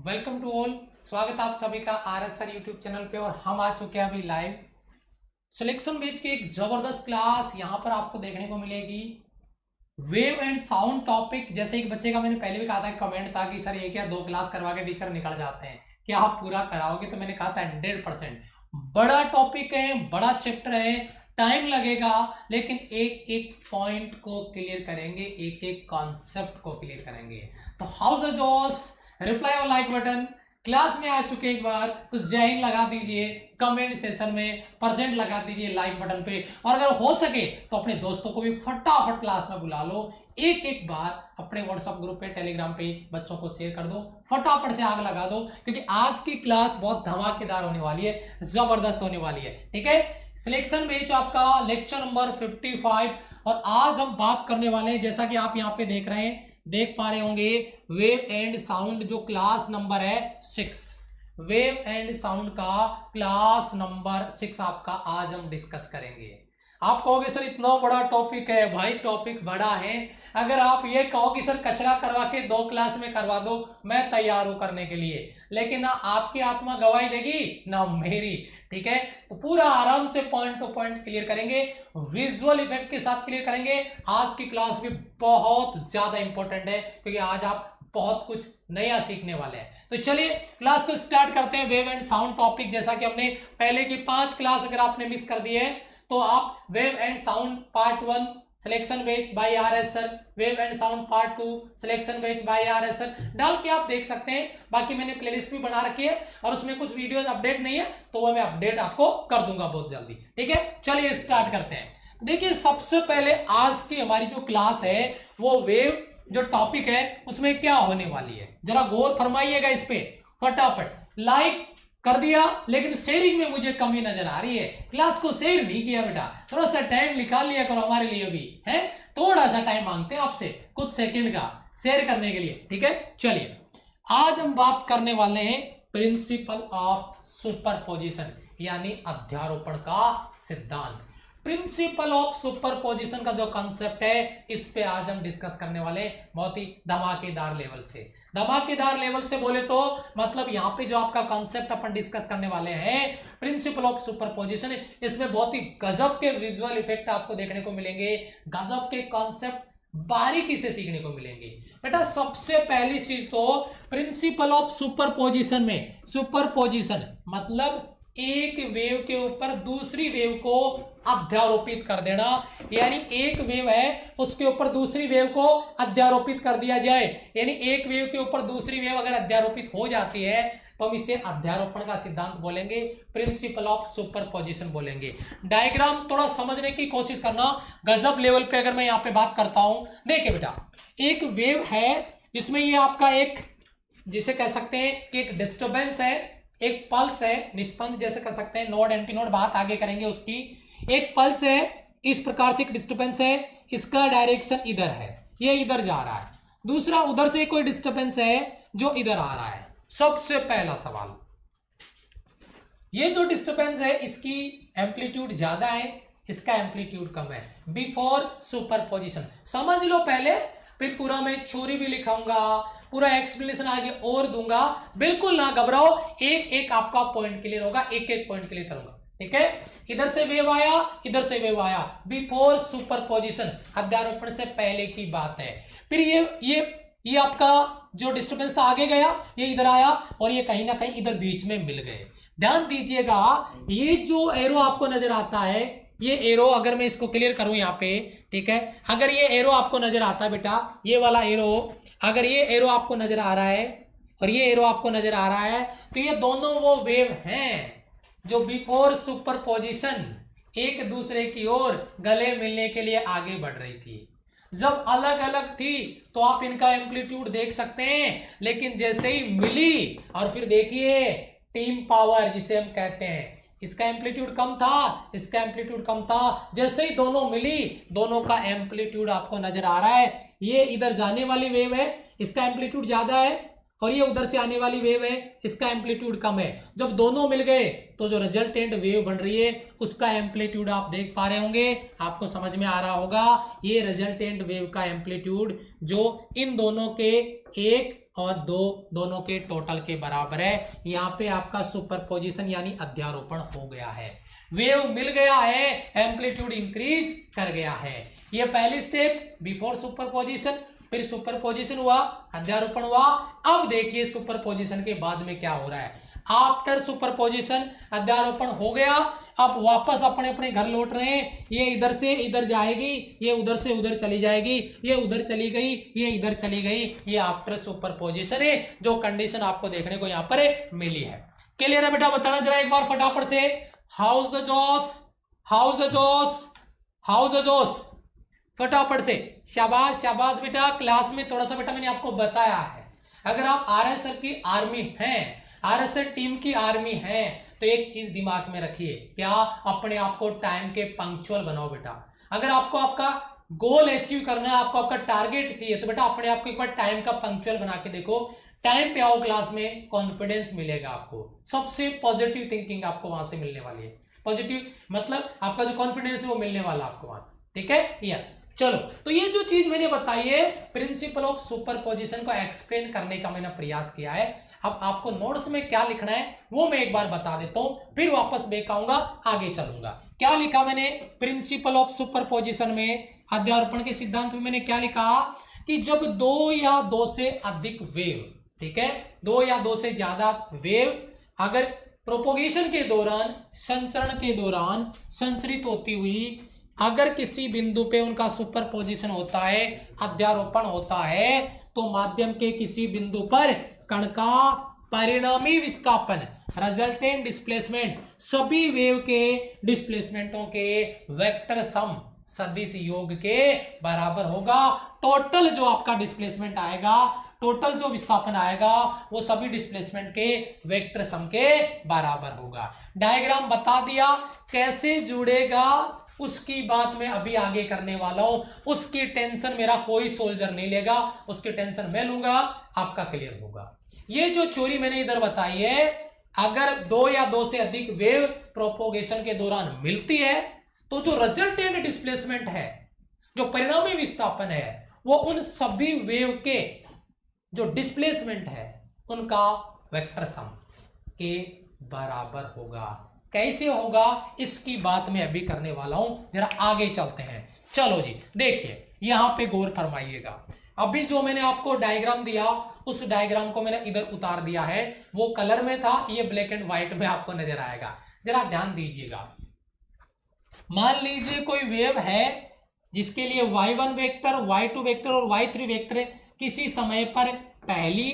Welcome to all. स्वागत आप सभी का आरएसआर यूट्यूब चैनल पे। और हम आ चुके हैं अभी लाइव सिलेक्शन बेच की एक जबरदस्त क्लास यहाँ पर आपको देखने को मिलेगी। वेव एंड साउंड टॉपिक, जैसे एक बच्चे का मैंने पहले भी कहा था, कमेंट था कि सर एक या दो क्लास करवा के टीचर निकल जाते हैं, क्या आप पूरा कराओगे? तो मैंने कहा था 100%। बड़ा टॉपिक है, बड़ा चैप्टर है, टाइम लगेगा, लेकिन एक एक पॉइंट को क्लियर करेंगे, एक एक कॉन्सेप्ट को क्लियर करेंगे। तो हाउस द जोश, रिप्लाई और लाइक बटन। क्लास में आ चुके एक बार तो जय हिंद लगा दीजिए, कमेंट सेशन में प्रेजेंट लगा दीजिए लाइक बटन पे। और अगर हो सके तो अपने दोस्तों को भी फटाफट क्लास में बुला लो। एक एक बार अपने व्हाट्सएप ग्रुप पे, टेलीग्राम पे बच्चों को शेयर कर दो, फटाफट से आग लगा दो, क्योंकि आज की क्लास बहुत धमाकेदार होने वाली है, जबरदस्त होने वाली है। ठीक है, सिलेक्शन बेच आपका लेक्चर नंबर 55। और आज हम बात करने वाले हैं, जैसा कि आप यहाँ पे देख पा रहे होंगे, वेव एंड साउंड जो क्लास नंबर है 6, वेव एंड साउंड का क्लास नंबर 6 आपका आज हम डिस्कस करेंगे। आप कहोगे सर इतना बड़ा टॉपिक है। भाई टॉपिक बड़ा है। अगर आप ये कहो कि सर कचरा करवा के 2 क्लास में करवा दो, मैं तैयार हूं करने के लिए, लेकिन ना आपकी आत्मा गवाही देगी ना मेरी। ठीक है, तो पूरा आराम से पॉइंट टू पॉइंट क्लियर करेंगे, विजुअल इफेक्ट के साथ क्लियर करेंगे। आज की क्लास भी बहुत ज्यादा इंपॉर्टेंट है, क्योंकि आज आप बहुत कुछ नया सीखने वाले हैं। तो चलिए क्लास को स्टार्ट करते हैं। वेव एंड साउंड टॉपिक, जैसा कि हमने पहले की 5 क्लास अगर आपने मिस कर दी है तो आप wave and sound part 1 selection batch by RSR, wave and sound part 2 selection batch by RSR डाल के आप देख सकते हैं। बाकी मैंने प्लेलिस्ट भी बना रखी है और उसमें कुछ वीडियोस अपडेट नहीं है, तो वो मैं अपडेट आपको कर दूंगा बहुत जल्दी। ठीक है, चलिए स्टार्ट करते हैं। देखिए, सबसे पहले आज की हमारी जो क्लास है वो वेव जो टॉपिक है उसमें क्या होने वाली है, जरा गौर फरमाइएगा इस पे। फटाफट लाइक कर दिया, लेकिन शेयरिंग में मुझे कमी नजर आ रही है। क्लास को शेयर नहीं किया बेटा, थोड़ा सा टाइम निकाल लिया करो हमारे लिए भी, है थोड़ा सा टाइम मांगते हैं आपसे, कुछ सेकंड का शेयर करने के लिए। ठीक है, चलिए आज हम बात करने वाले हैं प्रिंसिपल ऑफ सुपरपोजिशन, यानी अध्यारोपण का सिद्धांत। प्रिंसिपल ऑफ सुपरपोजिशन का जो कंसेप्ट है, इस पे आज हम डिस्कस करने वाले, बहुत ही धमाकेदार लेवल से। धमाकेदार लेवल से बोले तो मतलब यहां पे जो आपका कंसेप्ट अपन डिस्कस करने वाले हैं प्रिंसिपल ऑफ सुपरपोजिशन, इसमें बहुत ही गजब के विजुअल इफेक्ट आपको देखने को मिलेंगे, गजब के कॉन्सेप्ट बारीकी से सीखने को मिलेंगे। बेटा सबसे पहली चीज तो प्रिंसिपल ऑफ सुपरपोजिशन में, सुपरपोजिशन मतलब एक वेव के ऊपर दूसरी वेव को अध्यारोपित कर देना, यानी एक वेव है उसके ऊपर दूसरी वेव को अध्यारोपित कर दिया जाए। यानी एक वेव के ऊपर दूसरी वेव अगर अध्यारोपित हो जाती है तो हम इसे अध्यारोपण का सिद्धांत बोलेंगे, प्रिंसिपल ऑफ सुपरपोजिशन बोलेंगे। डायग्राम थोड़ा समझने की कोशिश करना, गजब लेवल पे अगर मैं यहाँ पे बात करता हूं। देखिए बेटा, एक वेव है जिसमें ये आपका एक, जिसे कह सकते हैं कि एक डिस्टर्बेंस है, एक पल्स है, निष्पंद जैसे कह सकते हैं, नोड एंटी नोड बात आगे करेंगे उसकी। एक पल्स है, इस प्रकार से एक डिस्टर्बेंस है, इसका डायरेक्शन इधर है, ये इधर जा रहा है। दूसरा उधर से कोई डिस्टर्बेंस है जो इधर आ रहा है। सबसे पहला सवाल, ये जो डिस्टर्बेंस है इसकी एम्पलीट्यूड ज्यादा है, इसका एम्पलीट्यूड कम है। बिफोर सुपरपोजिशन समझ लो पहले, फिर पूरा मैं थ्योरी भी लिखाऊंगा, पूरा एक्सप्लेनेशन आगे और दूंगा। बिल्कुल ना घबराओ, एक एक आपका पॉइंट क्लियर होगा, एक एक पॉइंट क्लियर करूंगा। ठीक है, इधर से वेव आया, इधर से वेव आया, बिफोर सुपरपोजिशन, अध्यारोपण से पहले की बात है। फिर ये आपका जो डिस्टर्बेंस था आगे गया, ये इधर आया और ये कहीं ना कहीं इधर बीच में मिल गए। ध्यान दीजिएगा, ये जो एरो आपको नजर आता है, ये एरो अगर मैं इसको क्लियर करूं यहाँ पे, ठीक है, अगर ये एरो आपको नजर आता है बेटा, ये वाला एरो, अगर ये एरो आपको नजर आ रहा है और ये एरो आपको नजर आ रहा है, तो ये दोनों वो वेव हैं जो बिफोर सुपरपोजिशन एक दूसरे की ओर गले मिलने के लिए आगे बढ़ रही थी। जब अलग अलग थी तो आप इनका एम्पलीट्यूड देख सकते हैं, लेकिन जैसे ही मिली और फिर देखिए टीम पावर जिसे हम कहते हैं, इसका एम्पलीट्यूड कम था, इसका एम्पलीट्यूड कम था, जैसे ही दोनों मिली दोनों का एम्पलीट्यूड आपको नजर आ रहा है। ये इधर जाने वाली वेव है, इसका एम्पलीट्यूड ज्यादा है, और ये उधर से आने वाली वेव है, इसका एम्पलीट्यूड कम है। जब दोनों मिल गए तो जो रिजल्टेंट वेव बन रही है उसका एम्पलीट्यूड आप देख पा रहे होंगे, आपको समझ में आ रहा होगा। ये रिजल्टेंट वेव का एम्पलीट्यूड जो इन दोनों के एक और दोनों के टोटल के बराबर है। यहाँ पे आपका सुपरपोजिशन यानी अध्यारोपण हो गया है, वेव मिल गया है, एम्पलीट्यूड इंक्रीज कर गया है। ये पहली स्टेप बिफोर सुपरपोजिशन, फिर सुपरपोजिशन हुआ, अध्यारोपण हुआ। अब देखिए सुपरपोजिशन के बाद में क्या हो रहा है। आफ्टर सुपरपोजिशन अध्यारोपण हो गया, अब वापस अपने अपने घर लौट रहे हैं। ये इधर से इधर जाएगी, ये उधर से उधर चली जाएगी, ये उधर चली गई, ये इधर चली गई। ये आफ्टर सुपरपोजिशन है, जो कंडीशन आपको देखने को यहाँ पर मिली है। क्लियर है बेटा? बताना जरा एक बार फटाफट से। हाउस द जॉस, हाउस द जॉस, हाउस द जॉस, फटाफट से। शाबाश शाबाश बेटा। क्लास में थोड़ा सा बेटा मैंने आपको बताया है, अगर आप आरएसआर की आर्मी हैं, आरएसआर टीम की आर्मी है, तो एक चीज दिमाग में रखिए, क्या? अपने आप को टाइम के पंक्चुअल बनाओ बेटा। अगर आपको आपका गोल अचीव करना है, आपको आपका टारगेट चाहिए, तो बेटा अपने आप को एक बार टाइम का पंक्चुअल बना के देखो। टाइम पे आओ क्लास में, कॉन्फिडेंस मिलेगा आपको, सबसे पॉजिटिव थिंकिंग आपको वहां से मिलने वाली है। पॉजिटिव मतलब आपका जो कॉन्फिडेंस है वो मिलने वाला आपको वहां से, ठीक है? यस। चलो, तो ये जो चीज मैंने बताई है, प्रिंसिपल ऑफ सुपरपोजिशन को एक्सप्लेन करने का मैंने प्रयास किया है। अब आपको नोट्स में क्या लिखना है वो मैं एक बार बता देता हूं, फिर वापस बैक आऊंगा, आगे चलूंगा। क्या लिखा मैंने प्रिंसिपल ऑफ सुपरपोजिशन में, अध्यारोपण के सिद्धांत में मैंने क्या लिखा कि जब दो या दो से अधिक वेव, ठीक है, दो या दो से ज्यादा वेव अगर प्रोपोगेशन के दौरान, संचरण के दौरान संचरित होती हुई अगर किसी बिंदु पे उनका सुपरपोजिशन होता है, अध्यारोपण होता है, तो माध्यम के किसी बिंदु पर कण का परिणामी विस्थापन, रिजल्टेंट डिस्प्लेसमेंट, सभी वेव के डिस्प्लेसमेंटों के वेक्टर सम सदिश योग के बराबर होगा। टोटल जो आपका डिस्प्लेसमेंट आएगा, टोटल जो विस्थापन आएगा, वो सभी डिस्प्लेसमेंट के वेक्टर सम के बराबर होगा। डायग्राम बता दिया, कैसे जुड़ेगा उसकी बात मैं अभी आगे करने वाला हूं। उसकी टेंशन मेरा कोई सोल्जर नहीं लेगा, उसकी टेंशन मैं लूंगा, आपका क्लियर होगा। ये जो थ्योरी मैंने इधर बताई है, अगर दो या दो से अधिक वेव प्रोपोगेशन के दौरान मिलती है, तो जो रिजल्टेंट डिस्प्लेसमेंट है, जो परिणामी विस्थापन है, वो उन सभी वेव के जो डिस्प्लेसमेंट है उनका वेक्टर सम के बराबर होगा। कैसे होगा इसकी बात मैं अभी करने वाला हूं, जरा आगे चलते हैं। चलो जी, देखिए यहां पे गौर फरमाइएगा। अभी जो मैंने आपको डायग्राम दिया, उस डायग्राम को मैंने इधर उतार दिया है, वो कलर में था, ये ब्लैक एंड व्हाइट में आपको नजर आएगा। जरा ध्यान दीजिएगा। मान लीजिए कोई वेव है जिसके लिए y1 वेक्टर, y2 वेक्टर और y3 वेक्टर किसी समय पर पहली,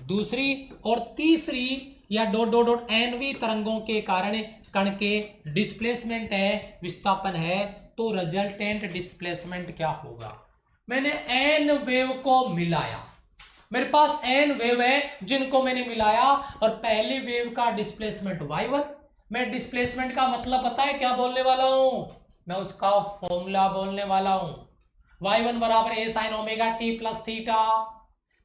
दूसरी और तीसरी या डॉट डॉट डॉट एनवी तरंगों के कारण कण के डिस्प्लेसमेंट है, विस्थापन है, तो रिजल्टेंट डिस्प्लेसमेंट क्या होगा? मैंने एन वेव को मिलाया, मेरे पास एन वेव है जिनको मैंने मिलाया, और पहली वेव का डिस्प्लेसमेंट y1। मैं डिस्प्लेसमेंट का मतलब पता है क्या बोलने वाला हूं? मैं उसका फॉर्मूला बोलने वाला हूं। y1 बराबर A sine omega t plus theta,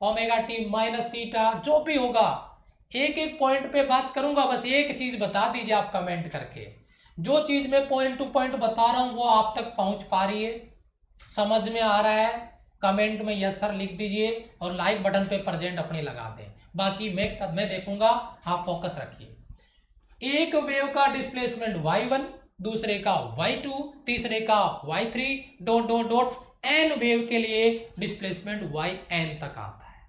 omega t minus theta, जो भी होगा। एक एक पॉइंट पे बात करूंगा, बस एक चीज बता दीजिए आप कमेंट करके। जो चीज मैं पॉइंट टू पॉइंट बता रहा हूं वो आप तक पहुंच पा रही है, समझ में आ रहा है? कमेंट में यस सर लिख दीजिए और लाइक बटन पे प्रेजेंट अपने लगा दें। बाकी मैं देखूंगा, आप फोकस रखिए। एक वेव का डिस्प्लेसमेंट y1, दूसरे का y2, तीसरे का y3, dot dot dot n wave के लिए डिस्प्लेसमेंट yn तक आता है।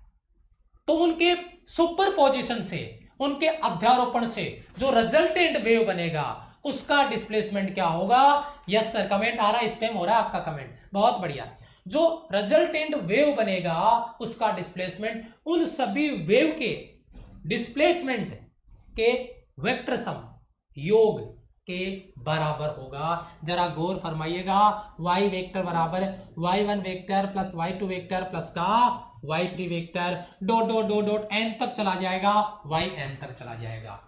तो उनके सुपरपोजिशन से, उनके अध्यारोपण से जो रिजल्टेंट वेव बनेगा उसका डिस्प्लेसमेंट क्या होगा? यस सर, कमेंट आ रहा है, स्पैम हो रहा है आपका कमेंट, बहुत बढ़िया। जो रिजल्टेंट वेव बनेगा उसका डिस्प्लेसमेंट उन सभी वेव के डिस्प्लेसमेंट के वेक्टर सम योग के बराबर होगा। जरा गौर फरमाइएगा। y वेक्टर बराबर y1 vector plus y2 vector plus का y3 vector, dot dot dot dot n तक चला जाएगा, yn तक चला जाएगा।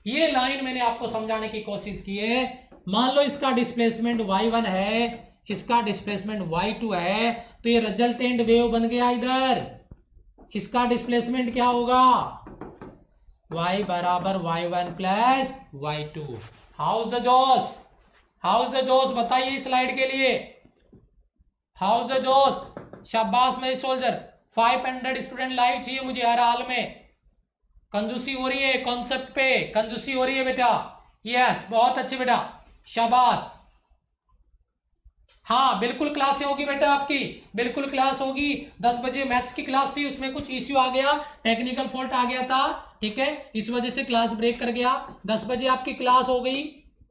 ये लाइन मैंने आपको समझाने की कोशिश की है। मान लो इसका डिस्प्लेसमेंट y1 है, इसका डिस्प्लेसमेंट y2 है, तो ये रिजल्टेंट वेव बन गया इधर। इसका डिस्प्लेसमेंट क्या होगा? y बराबर y1 plus y2। How's the जॉस, हाउस द जॉस बताइए स्लाइड के लिए। हाउस द जॉस, शाबाश मेरे सोल्जर, 500 स्टूडेंट लाइव चाहिए मुझे हर हाल में। कंजूसी हो रही है कॉन्सेप्ट पे, कंजूसी हो रही है बेटा। यस बहुत अच्छे बेटा, शाबाश। हाँ बिल्कुल क्लास होगी बेटा आपकी, बिल्कुल क्लास होगी। 10 बजे मैथ्स की क्लास थी, उसमें कुछ इश्यू आ गया, टेक्निकल फॉल्ट आ गया था, ठीक है, इस वजह से क्लास ब्रेक कर गया। 10 बजे आपकी क्लास हो गई,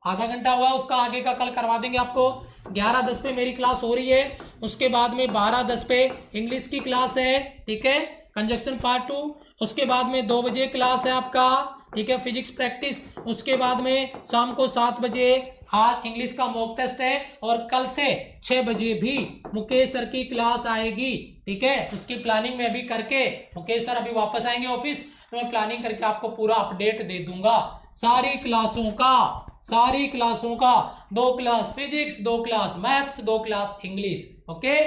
आधा घंटा हुआ, उसका आगे का कल करवा देंगे आपको। 11:10 पे मेरी क्लास हो रही है, उसके बाद में 12:10 पे इंग्लिश की क्लास है, ठीक है, कंजक्शन पार्ट 2। उसके बाद में 2 बजे क्लास है आपका, ठीक है, फिजिक्स प्रैक्टिस। उसके बाद में शाम को 7 बजे आज इंग्लिश का मॉक टेस्ट है, और कल से 6 बजे भी मुकेश सर की क्लास आएगी, ठीक है। उसकी प्लानिंग में अभी करके, मुकेश सर अभी वापस आएंगे ऑफिस, तो मैं प्लानिंग करके आपको पूरा अपडेट दे दूंगा सारी क्लासों का, सारी क्लासों का। 2 class physics, 2 class maths, 2 class English, okay.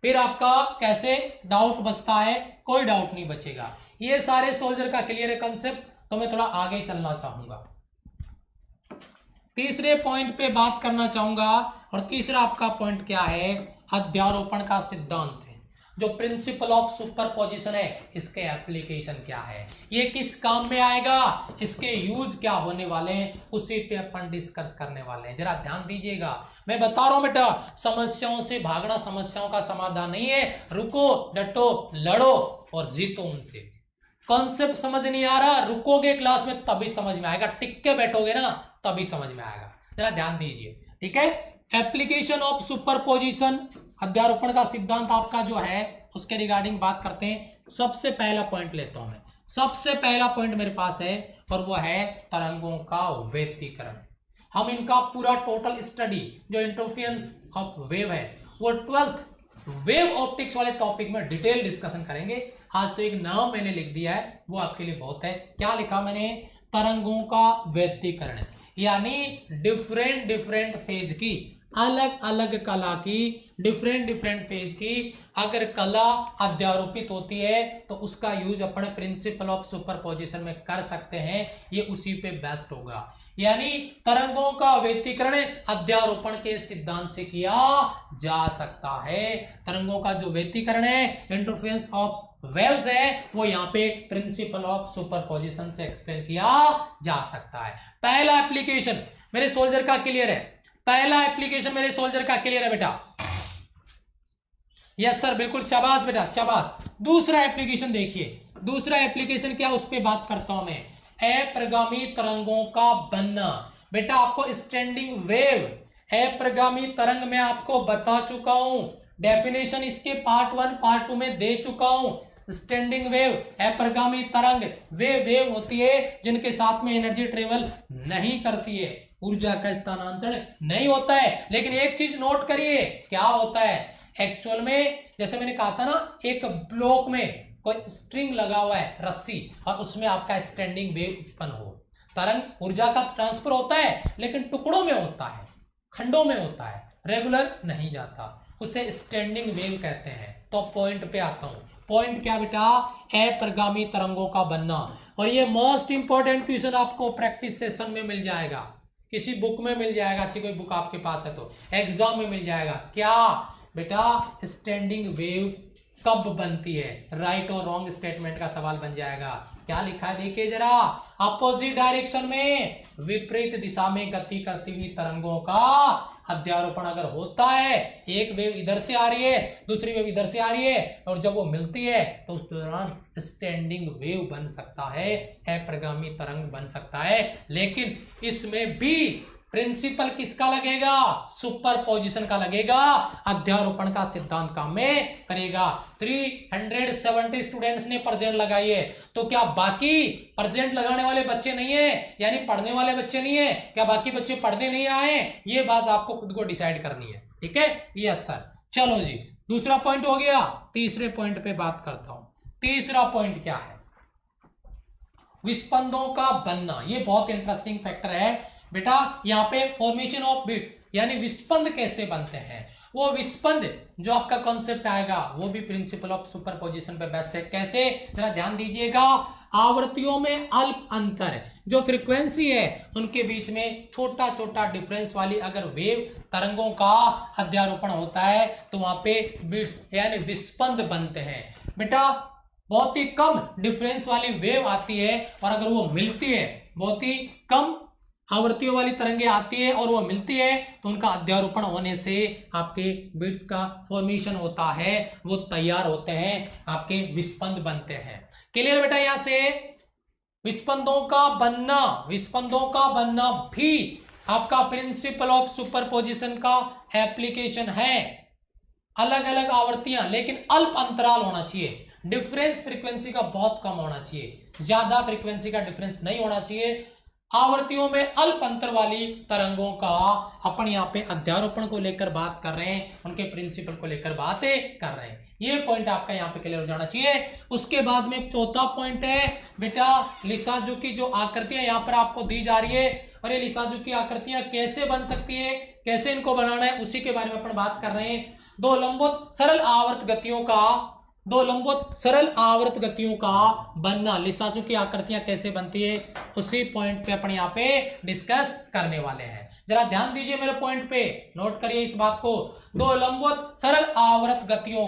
फिर आपका कैसे डाउट बचता है, कोई डाउट नहीं बचेगा। ये सारे सोल्जर का क्लियर है कंसेप्ट, तो मैं थोड़ा आगे चलना चाहूंगा, तीसरे पॉइंट पे बात करना चाहूंगा। और तीसरा आपका पॉइंट क्या है, अध्यारोपण का सिद्धांत है, जो प्रिंसिपल ऑफ सुपरपोजिशन है, इसके एप्लीकेशन क्या है, ये किस काम में आएगा, इसके यूज क्या होने वाले हैं, उसी पे अपन डिस्कस करने वाले हैं। जरा ध्यान दीजिएगा, मैं बता रहा हूं बेटा, समस्याओं से भागना समस्याओं का समाधान नहीं है। रुको, डटो, लड़ो और जीतो उनसे। कॉन्सेप्ट समझ नहीं आ रहा, रुकोगे क्लास में तभी समझ में आएगा, टिक के बैठोगे ना तभी समझ में आएगा। जरा ध्यान दीजिए, ठीक है। एप्लीकेशन ऑफ सुपरपोजिशन, अध्यारोपण का सिद्धांत आपका जो है, उसके रिगार्डिंग बात करते हैं। सबसे पहला पॉइंट लेता हूं मैं, सबसे पहला पॉइंट मेरे पास है, और वो है तरंगों का व्यतिकरण। हम इनका पूरा टोटल स्टडी, जो इंटरफेरेंस ऑफ वेव है, वो 12th वेव ऑप्टिक्स वाले टॉपिक में डिटेल डिस्कशन करेंगे। आज तो एक नाम मैंने लिख दिया है, वो आपके लिए बहुत है। क्या लिखा मैंने, तरंगों का व्यतिकरण, यानी डिफरेंट डिफरेंट फेज की, अलग अलग कला की, डिफरेंट डिफरेंट फेज की अगर कला अध्यारोपित होती है, तो उसका यूज अपने प्रिंसिपल ऑफ सुपरपोजिशन में कर सकते हैं। ये उसी पे बेस्ट होगा, यानी तरंगों का व्यतिकरण अध्यारोपण के सिद्धांत से किया जा सकता है। तरंगों का जो व्यतिकरण है, इंटरफेरेंस ऑफ वेव्स है, वो यहाँ पे प्रिंसिपल ऑफ सुपरपोजिशन से एक्सप्लेन किया जा सकता है। पहला एप्लीकेशन मेरे सोल्जर का क्लियर है, पहला एप्लीकेशन मेरे सोल्जर का क्लियर है बेटा। यस सर, बिल्कुल, शाबाश बेटा शाबाश। दूसरा एप्लीकेशन देखिए, दूसरा एप्लीकेशन क्या, उस पर बात करता हूं मैं। अप्रगामी तरंगों का बनना। बेटा आपको स्टैंडिंग वेव, अप्रगामी तरंग में आपको बता चुका हूं, डेफिनेशन इसके पार्ट 1 पार्ट 2 में दे चुका हूं। स्टैंडिंग वेव, अप्रगामी तरंग, वे वेव होती है जिनके साथ में एनर्जी ट्रेवल नहीं करती है, ऊर्जा का स्थानांतरण नहीं होता है। लेकिन एक चीज नोट करिए, क्या होता है एक्चुअल में, जैसे मैंने कहा था ना, एक ब्लॉक में कोई स्ट्रिंग लगा हुआ है, रस्सी, और उसमें आपका स्टैंडिंग वेव उत्पन्न हो, तरंग ऊर्जा का ट्रांसफर होता है, लेकिन टुकड़ों में होता है, खंडों में होता है, रेगुलर नहीं जाता, उसे स्टैंडिंग वेव कहते हैं। तो पॉइंट पे आता हूं, पॉइंट क्या बेटा, अप्रगामी तरंगों का बनना। और ये मोस्ट इंपॉर्टेंट क्वेश्चन आपको प्रैक्टिस सेशन में मिल जाएगा, किसी बुक में मिल जाएगा, अच्छी कोई बुक आपके पास है तो एग्जाम में मिल जाएगा। क्या बेटा, स्टैंडिंग वेव कब बनती है, राइट और रॉन्ग स्टेटमेंट का सवाल बन जाएगा। क्या लिखा है देखिए जरा, अपोजिट डायरेक्शन में, विपरीत दिशा में गति करती हुई तरंगों का अध्यारोपण अगर होता है, एक वेव इधर से आ रही है, दूसरी वेव इधर से आ रही है, और जब वो मिलती है तो उस दौरान स्टैंडिंग वेव बन सकता है, अप्रगामी तरंग बन सकता है। लेकिन इसमें भी प्रिंसिपल किसका लगेगा, सुपरपोजिशन का लगेगा, अध्यारोपण का सिद्धांत काम में करेगा। 370 स्टूडेंट्स ने प्रेजेंट लगाई है, तो क्या बाकी प्रेजेंट लगाने वाले बच्चे नहीं है, यानी पढ़ने वाले बच्चे नहीं है, क्या बाकी बच्चे पढ़ने नहीं आए, ये बात आपको खुद को डिसाइड करनी है, ठीक है। यस सर, चलो जी, दूसरा पॉइंट हो गया। तीसरे पॉइंट पे बात करता हूं। तीसरा पॉइंट क्या है, विस्पंदों का बनना। ये बहुत इंटरेस्टिंग फैक्टर है बेटा। यहाँ पे फॉर्मेशन ऑफ बीट, यानी विस्पंद कैसे बनते हैं, वो विस्पंद जो आपका कॉन्सेप्ट आएगा, वो भी प्रिंसिपल ऑफ सुपरपोजिशन पे बेस्ड है। कैसे, जरा ध्यान दीजिएगा। आवृत्तियों में अल्प अंतर, जो फ्रीक्वेंसी है उनके बीच में छोटा छोटा डिफरेंस वाली अगर वेव तरंगों का अध्यारोपण होता है, तो वहां पे बीट्स यानी विस्पंद बनते हैं। बेटा बहुत ही कम डिफरेंस वाली वेव आती है, और अगर वो मिलती है, बहुत ही कम आवृत्तियों वाली तरंगे आती है और वो मिलती है, तो उनका अध्यारोपण होने से आपके बिट्स का फॉर्मेशन होता है, वो तैयार होते हैं, आपके विस्पंद बनते हैं। क्लियर बेटा? यहां से विस्पंदों का बनना भी आपका प्रिंसिपल ऑफ सुपरपोजिशन का एप्लीकेशन है। अलग अलग आवृत्तियां, लेकिन अल्प अंतराल होना चाहिए, डिफरेंस फ्रीक्वेंसी का बहुत कम होना चाहिए, ज्यादा फ्रीक्वेंसी का डिफरेंस नहीं होना चाहिए। आवृत्तियों में अल्प अंतर वाली तरंगों का अपन यहाँ पे अध्यारोपण को लेकर बात कर रहे हैं, उनके प्रिंसिपल को लेकर बातें कर रहे हैं। ये पॉइंट आपका यहाँ पे क्लियर हो जाना चाहिए। उसके बाद में चौथा पॉइंट है बेटा, लिसाजू की जो आकृतियां यहाँ पर आपको दी जा रही है, और ये लिसाजू की आकृतियां कैसे बन सकती है, कैसे इनको बनाना है, उसी के बारे में अपन बात कर रहे हैं। दो लंबवत सरल आवर्त गतियों का बनना, लिसाजू की आकृतियां कैसे बनती है, उसी पॉइंट पे अपन यहाँ पे डिस्कस करने वाले हैं। जरा ध्यान दीजिए मेरे पॉइंट पे, नोट करिए इस बात को। दो लंबवत सरल आवर्त गतियों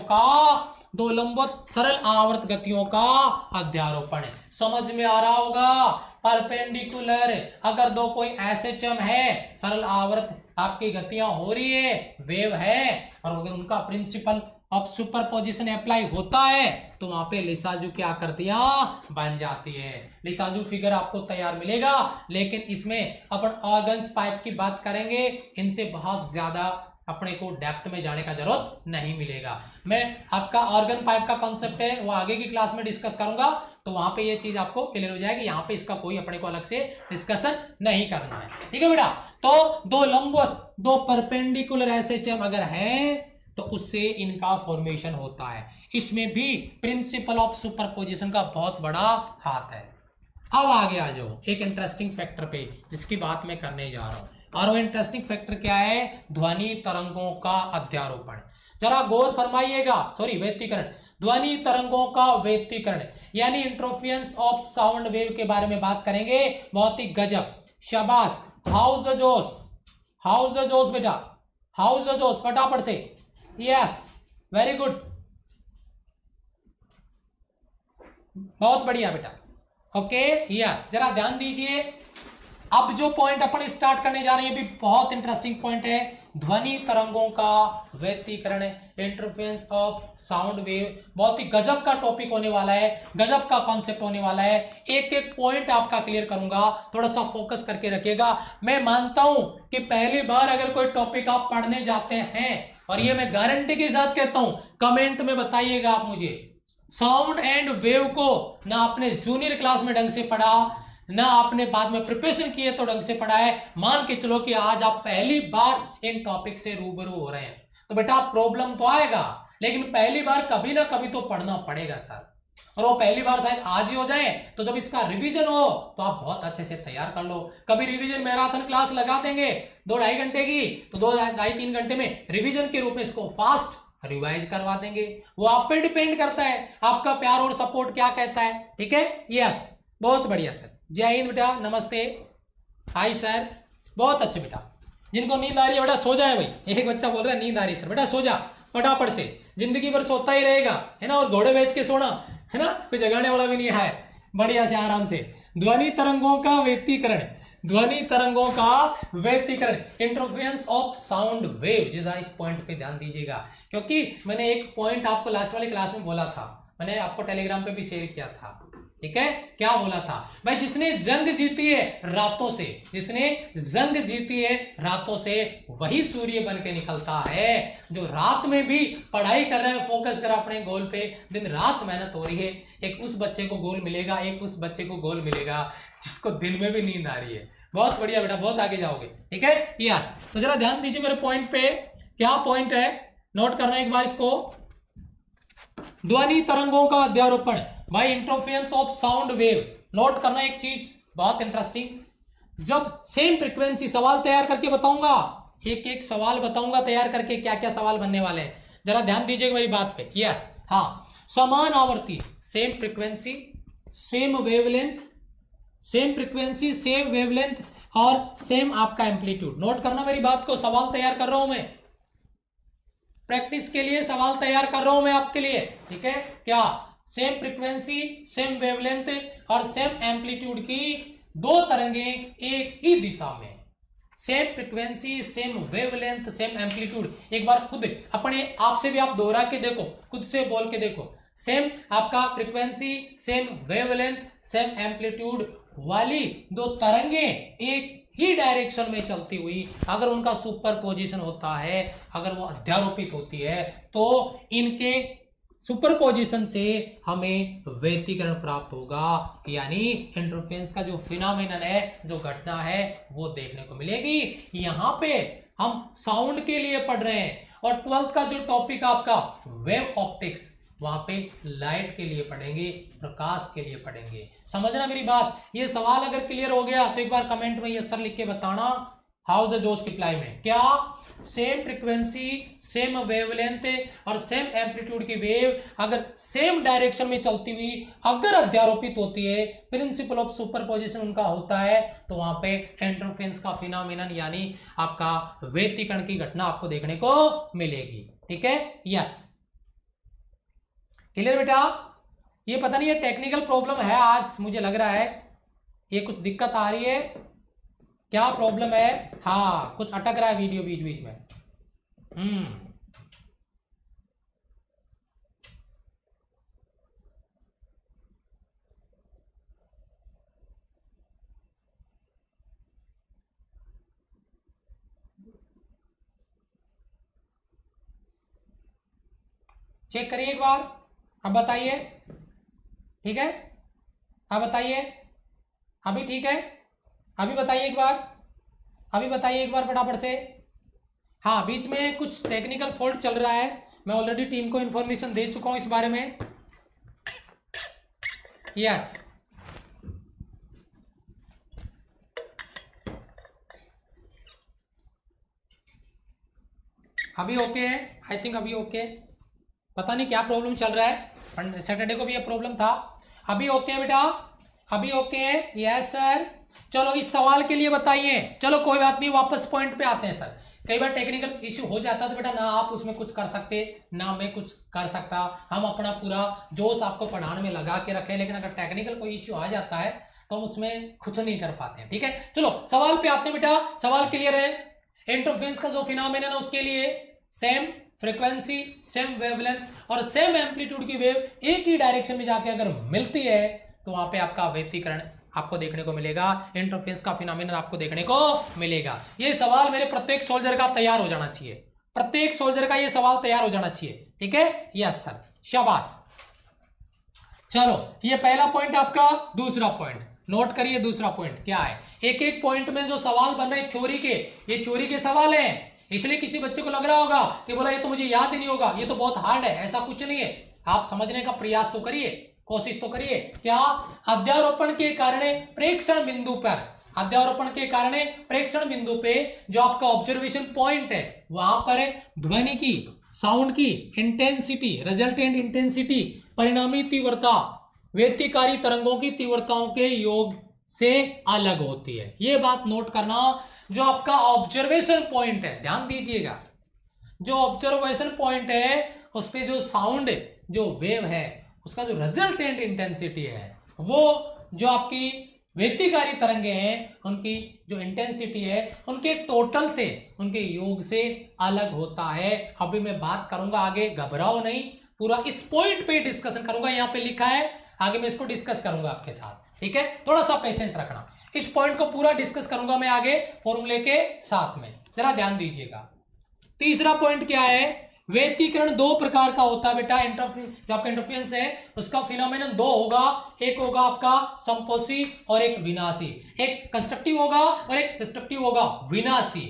का अध्यारोपण समझ में आ रहा होगा। परपेंडिकुलर, अगर दो कोई एसएचएम है, सरल आवर्त आपकी गतियां हो रही है, वेव है, और अगर उनका प्रिंसिपल ऑफ सुपरपोजिशन अप्लाई होता है, तो वहां पे लिसाजू की आकृतियां बन जाती है। लिसाजू फिगर आपको तैयार मिलेगा, लेकिन इसमें अपन ऑर्गन्स पाइप की बात करेंगे, इनसे बहुत ज्यादा अपने को डेप्थ में जाने का जरूरत नहीं मिलेगा। मैं आपका ऑर्गन पाइप का कॉन्सेप्ट है वो आगे की क्लास में डिस्कस करूंगा, तो वहां पे ये चीज आपको क्लियर हो जाएगी। यहाँ पे इसका कोई अपने को अलग से डिस्कशन नहीं करना है, ठीक है बेटा। तो दो लंबवत, दो परपेंडिकुलर एसएचएम अगर है, तो उससे इनका फॉर्मेशन होता है। इसमें भी प्रिंसिपल ऑफ सुपरपोजिशन का बहुत बड़ा हाथ है। अब आगे आ जाओ एक इंटरेस्टिंग फैक्टर पे, जिसकी बात मैं करने जा रहा हूं, और वो इंटरेस्टिंग फैक्टर क्या है? ध्वनि तरंगों का अध्यारोपण। जरा गौर फरमाइएगा, व्यतिकरण, ध्वनि तरंगों का व्यतिकरण, यानी इंटरफेरेंस ऑफ साउंड वेव के बारे में बात करेंगे। बहुत ही गजब, शाबाश, हाउस द जोश बेटा, हाउस द जोश, फटाफट से, यस, वेरी गुड, बहुत बढ़िया बेटा, ओके, यस। जरा ध्यान दीजिए, अब जो पॉइंट अपन स्टार्ट करने जा रहे हैं भी बहुत इंटरेस्टिंग पॉइंट है। ध्वनि तरंगों का व्यतिकरण, इंटरफेरेंस ऑफ साउंड वेव, बहुत ही गजब का टॉपिक होने वाला है, गजब का कॉन्सेप्ट होने वाला है। एक एक पॉइंट आपका क्लियर करूंगा, थोड़ा सा फोकस करके रखिएगा। मैं मानता हूं कि पहली बार अगर कोई टॉपिक आप पढ़ने जाते हैं, और ये मैं गारंटी के साथ कहता हूं, कमेंट में बताइएगा आप मुझे, साउंड एंड वेव को ना आपने जूनियर क्लास में ढंग से पढ़ा, ना आपने बाद में प्रिपरेशन किए तो ढंग से पढ़ा है, मान के चलो कि आज आप पहली बार इन टॉपिक से रूबरू हो रहे हैं, तो बेटा प्रॉब्लम तो आएगा, लेकिन पहली बार कभी ना कभी तो पढ़ना पड़ेगा सर। और वो पहली बार शायद आज ही हो जाए, तो जब इसका रिवीजन हो तो आप बहुत अच्छे से तैयार कर लो। कभी रिवीजन मैराथन क्लास लगा देंगे 2-2.5 घंटे की, तो 2-2.5-3 घंटे में रिवीजन के रूप में इसको फास्ट रिवाइज करवा देंगे। वो आप पे डिपेंड करता है, आपका प्यार और सपोर्ट क्या कहता है, ठीक है, यस, बहुत बढ़िया सर। जय हिंद बेटा, नमस्ते, हाय सर, बहुत अच्छे बेटा। जिनको नींद आ रही है बेटा सो जाए भाई, एक बच्चा बोल रहा है नींद आ रही है सर, बेटा सो जा फटाफट से, जिंदगी भर सोता ही रहेगा, है ना, और घोड़े बेच के सोना, है ना, कोई जगाने वाला भी नहीं है, बढ़िया से आराम से। ध्वनि तरंगों का व्यतिकरण, इंटरफेरेंस ऑफ साउंड वेव, जैसा इस पॉइंट पे ध्यान दीजिएगा, क्योंकि मैंने एक पॉइंट आपको लास्ट वाली क्लास में बोला था, मैंने आपको टेलीग्राम पे भी शेयर किया था, ठीक है, क्या बोला था भाई? जिसने जंग जीती है रातों से, वही सूर्य बन के निकलता है। जो रात में भी पढ़ाई कर रहा है, फोकस कर अपने गोल पे, दिन रात मेहनत हो रही है, एक उस बच्चे को गोल मिलेगा, जिसको दिन में भी नींद आ रही है। बहुत बढ़िया बेटा, बहुत आगे जाओगे, ठीक है, यस। तो जरा ध्यान दीजिए मेरे पॉइंट पे, क्या पॉइंट है, नोट करना एक बार इसको। ध्वनि तरंगों का अध्यारोपण by interference of sound wave. Note करना एक चीज बहुत इंटरेस्टिंग, जब सेम फ्रीक्वेंसी, सवाल तैयार करके बताऊंगा, एक एक सवाल बताऊंगा तैयार करके, क्या क्या सवाल बनने वाले हैं, जरा ध्यान दीजिएगा मेरी बात पे, यस, हाँ, समान आवर्ती, सेम फ्रीक्वेंसी, सेम वेवलेंथ और सेम आपका एम्पलीट्यूड। नोट करना मेरी बात को, सवाल तैयार कर रहा हूं मैं, प्रैक्टिस के लिए सवाल तैयार कर रहा हूं मैं आपके लिए, ठीक है, क्या सेम फ्रीक्वेंसी, सेम वेवलेंथ और सेम एम्पलीट्यूड की दो तरंगें एक ही दिशा में, same frequency, same wavelength, same amplitude. एक बार खुद अपने आप से भी आप दोहरा के देखो, खुद से बोल के देखो, सेम आपका frequency, same wavelength, same amplitude वाली दो तरंगें एक ही डायरेक्शन में चलती हुई अगर उनका सुपरपोजिशन होता है, अगर वो अध्यारोपित होती है, तो इनके सुपरपोजिशन से हमें व्यतिकरण प्राप्त होगा, यानी इंटरफेरेंस का जो फिनोमेनन है, जो घटना है, वो देखने को मिलेगी। यहां पे हम साउंड के लिए पढ़ रहे हैं और 12th का जो टॉपिक आपका वेव ऑप्टिक्स, वहां पे लाइट के लिए पढ़ेंगे, प्रकाश के लिए पढ़ेंगे। समझना मेरी बात। ये सवाल अगर क्लियर हो गया तो एक बार कमेंट में यस सर लिख के बताना। हाउ द जोश रिप्लाई में क्या सेम फ्रीक्वेंसी, सेम वेवलेंथ और सेम एम्पलीट्यूड की वेव अगर सेम डायरेक्शन में चलती हुई अगर अध्यारोपित होती है, प्रिंसिपल ऑफ सुपरपोजिशन उनका होता है, तो वहां पे इंटरफेरेंस का फिनोमेनन यानी आपका व्यतिकरण की घटना आपको देखने को मिलेगी। ठीक है, यस क्लियर बेटा। ये पता नहीं ये टेक्निकल प्रॉब्लम है आज, मुझे लग रहा है ये कुछ दिक्कत आ रही है। क्या प्रॉब्लम है? हाँ, कुछ अटक रहा है वीडियो बीच बीच में। चेक करिए एक बार, अब बताइए। ठीक है, अब बताइए, अभी ठीक है, अभी बताइए एक बार, अभी बताइए एक बार फटाफट से। हाँ, बीच में कुछ टेक्निकल फॉल्ट चल रहा है, मैं ऑलरेडी टीम को इन्फॉर्मेशन दे चुका हूं इस बारे में। यस, अभी ओके है, आई थिंक अभी ओके। पता नहीं क्या प्रॉब्लम चल रहा है, सैटरडे को भी ये प्रॉब्लम था। अभी ओके है बेटा, अभी ओके है। यस सर, चलो इस सवाल के लिए बताइए। चलो कोई बात नहीं, वापस पॉइंट पे आते हैं सर। कई बार टेक्निकल इश्यू हो जाता है तो बेटा ना आप उसमें कुछ कर सकते, ना मैं कुछ कर सकता। हम अपना पूरा जोश आपको पढ़ाने में लगा के रखें, लेकिन अगर टेक्निकल कोई इश्यू आ जाता है तो हम उसमें कुछ नहीं कर पाते हैं। ठीक है, चलो सवाल पे आते हैं बेटा। सवाल क्लियर है? इंटरफेरेंस का जो फिनोमेनन है उसके लिए सेम फ्रीक्वेंसी, सेम वेवलेंथ और सेम एम्पलीट्यूड की वेव एक ही डायरेक्शन में जाके अगर मिलती है तो वहां पे आपका व्यतिकरण आपको देखने को मिलेगा, इंटरफेरेंस का फिनोमेनन आपको देखने को मिलेगा। ये सवाल मेरे प्रत्येक सोल्जर का तैयार हो जाना चाहिए, प्रत्येक सोल्जर का ये सवाल तैयार हो जाना चाहिए। ठीक है, यस सर, शाबाश। चलो ये पहला पॉइंट आपका। दूसरा पॉइंट नोट करिए, दूसरा पॉइंट क्या है। एक एक पॉइंट में जो सवाल बन रहे थ्योरी के, ये थ्योरी के सवाल हैं, इसलिए किसी बच्चे को लग रहा होगा कि बोला ये तो मुझे याद ही नहीं होगा, ये तो बहुत हार्ड है। ऐसा कुछ नहीं है, आप समझने का प्रयास तो करिए, कोशिश तो करिए। क्या अध्यारोपण के कारण प्रेक्षण बिंदु पर, अध्यारोपण के कारण प्रेक्षण बिंदु पे जो आपका ऑब्जर्वेशन पॉइंट है, वहां पर ध्वनि की, साउंड की इंटेंसिटी, रिजल्टेंट इंटेंसिटी, परिणामी तीव्रता व्यतिकारी तरंगों की तीव्रताओं के योग से अलग होती है। यह बात नोट करना। जो आपका ऑब्जर्वेशन पॉइंट है, ध्यान दीजिएगा, जो ऑब्जर्वेशन पॉइंट है उस पे जो साउंड, जो वेव है, उसका जो रिजल्टेंट इंटेंसिटी है, वो जो आपकी व्यतिकारी तरंगे हैं उनकी जो इंटेंसिटी है उनके टोटल से, उनके योग से अलग होता है। अभी मैं बात करूंगा आगे, घबराओ नहीं, पूरा इस पॉइंट पे डिस्कशन करूंगा। यहां पे लिखा है, आगे मैं इसको डिस्कस करूंगा आपके साथ। ठीक है, थोड़ा सा पेशेंस रखना, इस पॉइंट को पूरा डिस्कस करूंगा मैं आगे फॉर्मूले के साथ में, जरा ध्यान दीजिएगा। तीसरा पॉइंट क्या है? व्यतिकरण दो प्रकार का होता है बेटा। जो आपका इंटरफेरेंस है उसका फिनोमेनन दो होगा, एक होगा आपका संपोषी और एक विनाशी। एक कंस्ट्रक्टिव होगा और एक डिस्ट्रक्टिव होगा, विनाशी।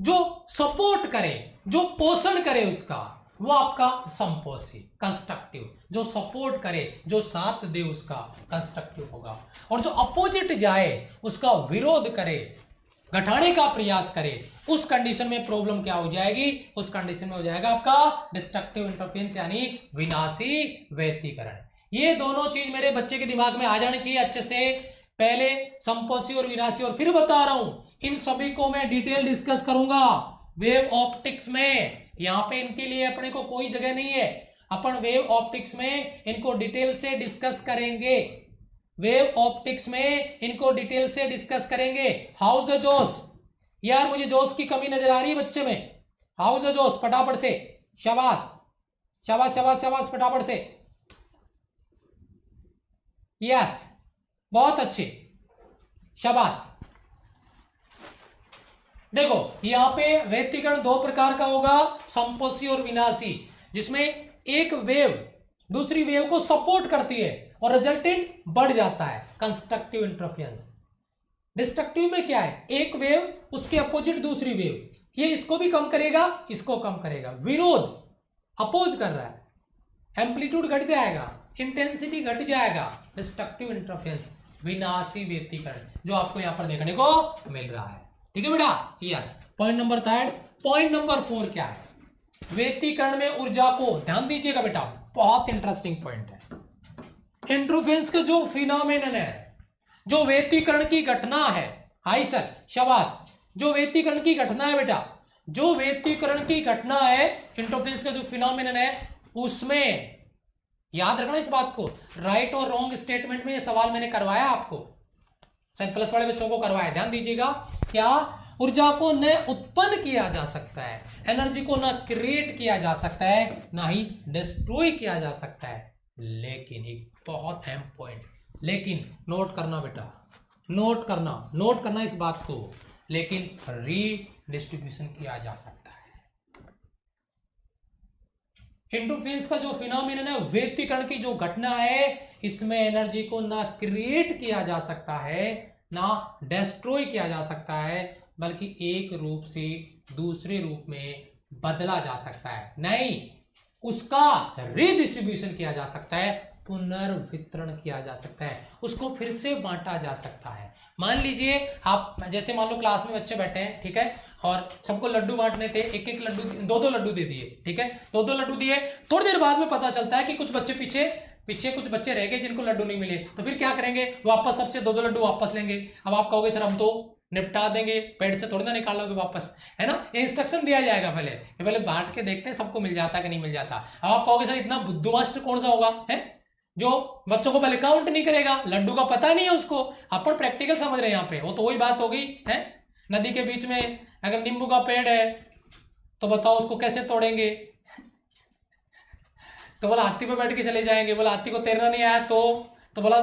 जो सपोर्ट करे, जो पोषण करे उसका, वो आपका संपोषी कंस्ट्रक्टिव। जो सपोर्ट करे, जो साथ दे, उसका कंस्ट्रक्टिव होगा। और जो अपोजिट जाए, उसका विरोध करे, घटाने का प्रयास करे, उस कंडीशन में प्रॉब्लम क्या हो जाएगी? उस कंडीशन में हो जाएगा आपका डिस्ट्रक्टिव इंटरफेरेंस यानी विनाशी व्यतिकरण। ये दोनों चीज मेरे बच्चे के दिमाग में आ जानी चाहिए अच्छे से। पहले संपोषी और विनाशी, और फिर बता रहा हूं इन सभी को मैं डिटेल डिस्कस करूंगा वेव ऑप्टिक्स में। यहां पे इनके लिए अपने को कोई जगह नहीं है। अपन वेव ऑप्टिक्स में इनको डिटेल से डिस्कस करेंगे, वेव ऑप्टिक्स में इनको डिटेल से डिस्कस करेंगे। हाउस द जोश, यार मुझे जोश की कमी नजर आ रही है बच्चे में। हाउस द जोश, फटाफट से, शाबाश शाबाश शाबाश शाबाश, फटाफट से, यस बहुत अच्छे, शाबाश। देखो यहां पे व्यतिकरण दो प्रकार का होगा, संपोषी और विनाशी, जिसमें एक वेव दूसरी वेव को सपोर्ट करती है और रिजल्टेंट बढ़ जाता है, कंस्ट्रक्टिव इंटरफेरेंस। डिस्ट्रक्टिव में क्या है, एक वेव उसके अपोजिट दूसरी वेव, ये इसको भी कम करेगा इसको कम करेगा, विरोध, अपोज कर रहा है, एम्पलीट्यूड घट जाएगा, इंटेंसिटी घट जाएगा, डिस्ट्रक्टिव इंटरफेरेंस, विनाशी व्यतिकरण, जो आपको यहां पर देखने को मिल रहा है। ठीक है बेटा, yes. Point number 3। Point number 4 क्या है, व्यतिकरण में ऊर्जा को, ध्यान दीजिएगा बेटा, बहुत इंटरेस्टिंग पॉइंट है। इंटरफेरेंस का जो फिनोमेनन है, जो व्यतिकरण की घटना है, हाई सर शाबाश, जो व्यतिकरण की घटना है बेटा, जो व्यतिकरण की घटना है, इंटरफेरेंस का जो फिनोमेनन है, उसमें याद रखना इस बात को, राइट और रॉन्ग स्टेटमेंट में ये सवाल मैंने करवाया आपको, शायद प्लस वाले बच्चों को करवाया, ध्यान दीजिएगा। क्या, ऊर्जा को न उत्पन्न किया जा सकता है, एनर्जी को ना क्रिएट किया जा सकता है, ना ही डिस्ट्रॉय किया जा सकता है, लेकिन एक बहुत अहम पॉइंट, लेकिन नोट करना बेटा, नोट करना इस बात को, लेकिन रीडिस्ट्रीब्यूशन किया जा सकता है। इंटरफेरेंस का जो फिनोमेनन है, व्यतिकरण की जो घटना है, इसमें एनर्जी को ना क्रिएट किया जा सकता है, ना डिस्ट्रॉय किया जा सकता है, बल्कि एक रूप से दूसरे रूप में बदला जा सकता है, नहीं उसका रीडिस्ट्रीब्यूशन किया जा सकता है, पुनर्वितरण किया जा सकता है, उसको फिर से बांटा जा सकता है। मान लीजिए आप, जैसे मान लो क्लास में बच्चे बैठे हैं, ठीक है, और सबको लड्डू बांटने थे, एक एक लड्डू, दो लड्डू दे दिए, ठीक है, दो लड्डू दिए, थोड़ी देर बाद में पता चलता है कि कुछ बच्चे पीछे कुछ बच्चे रह गए जिनको लड्डू नहीं मिले, तो फिर क्या करेंगे, वापस सबसे दो लड्डू वापस लेंगे। अब आप कहोगे सर हम तो निपटा देंगे, पेट से थोड़ी ना निकालोगे वापस, है ना, ये इंस्ट्रक्शन दिया जाएगा, पहले बांट के देखते हैं सबको मिल जाता है कि नहीं मिल जाता। अब आप कहोगे सर इतना बुद्धू मास्टर कौन सा होगा, है जो बच्चों को पहले काउंट नहीं करेगा, लड्डू का पता नहीं है उसको, अपन प्रैक्टिकल समझ रहे हैं यहाँ पे, वो तो वही बात होगी, है नदी के बीच में अगर नींबू का पेड़ है तो बताओ उसको कैसे तोड़ेंगे, तो बोला हाथी पे बैठ के चले जाएंगे, बोला हाथी को तैरना नहीं आया तो बोला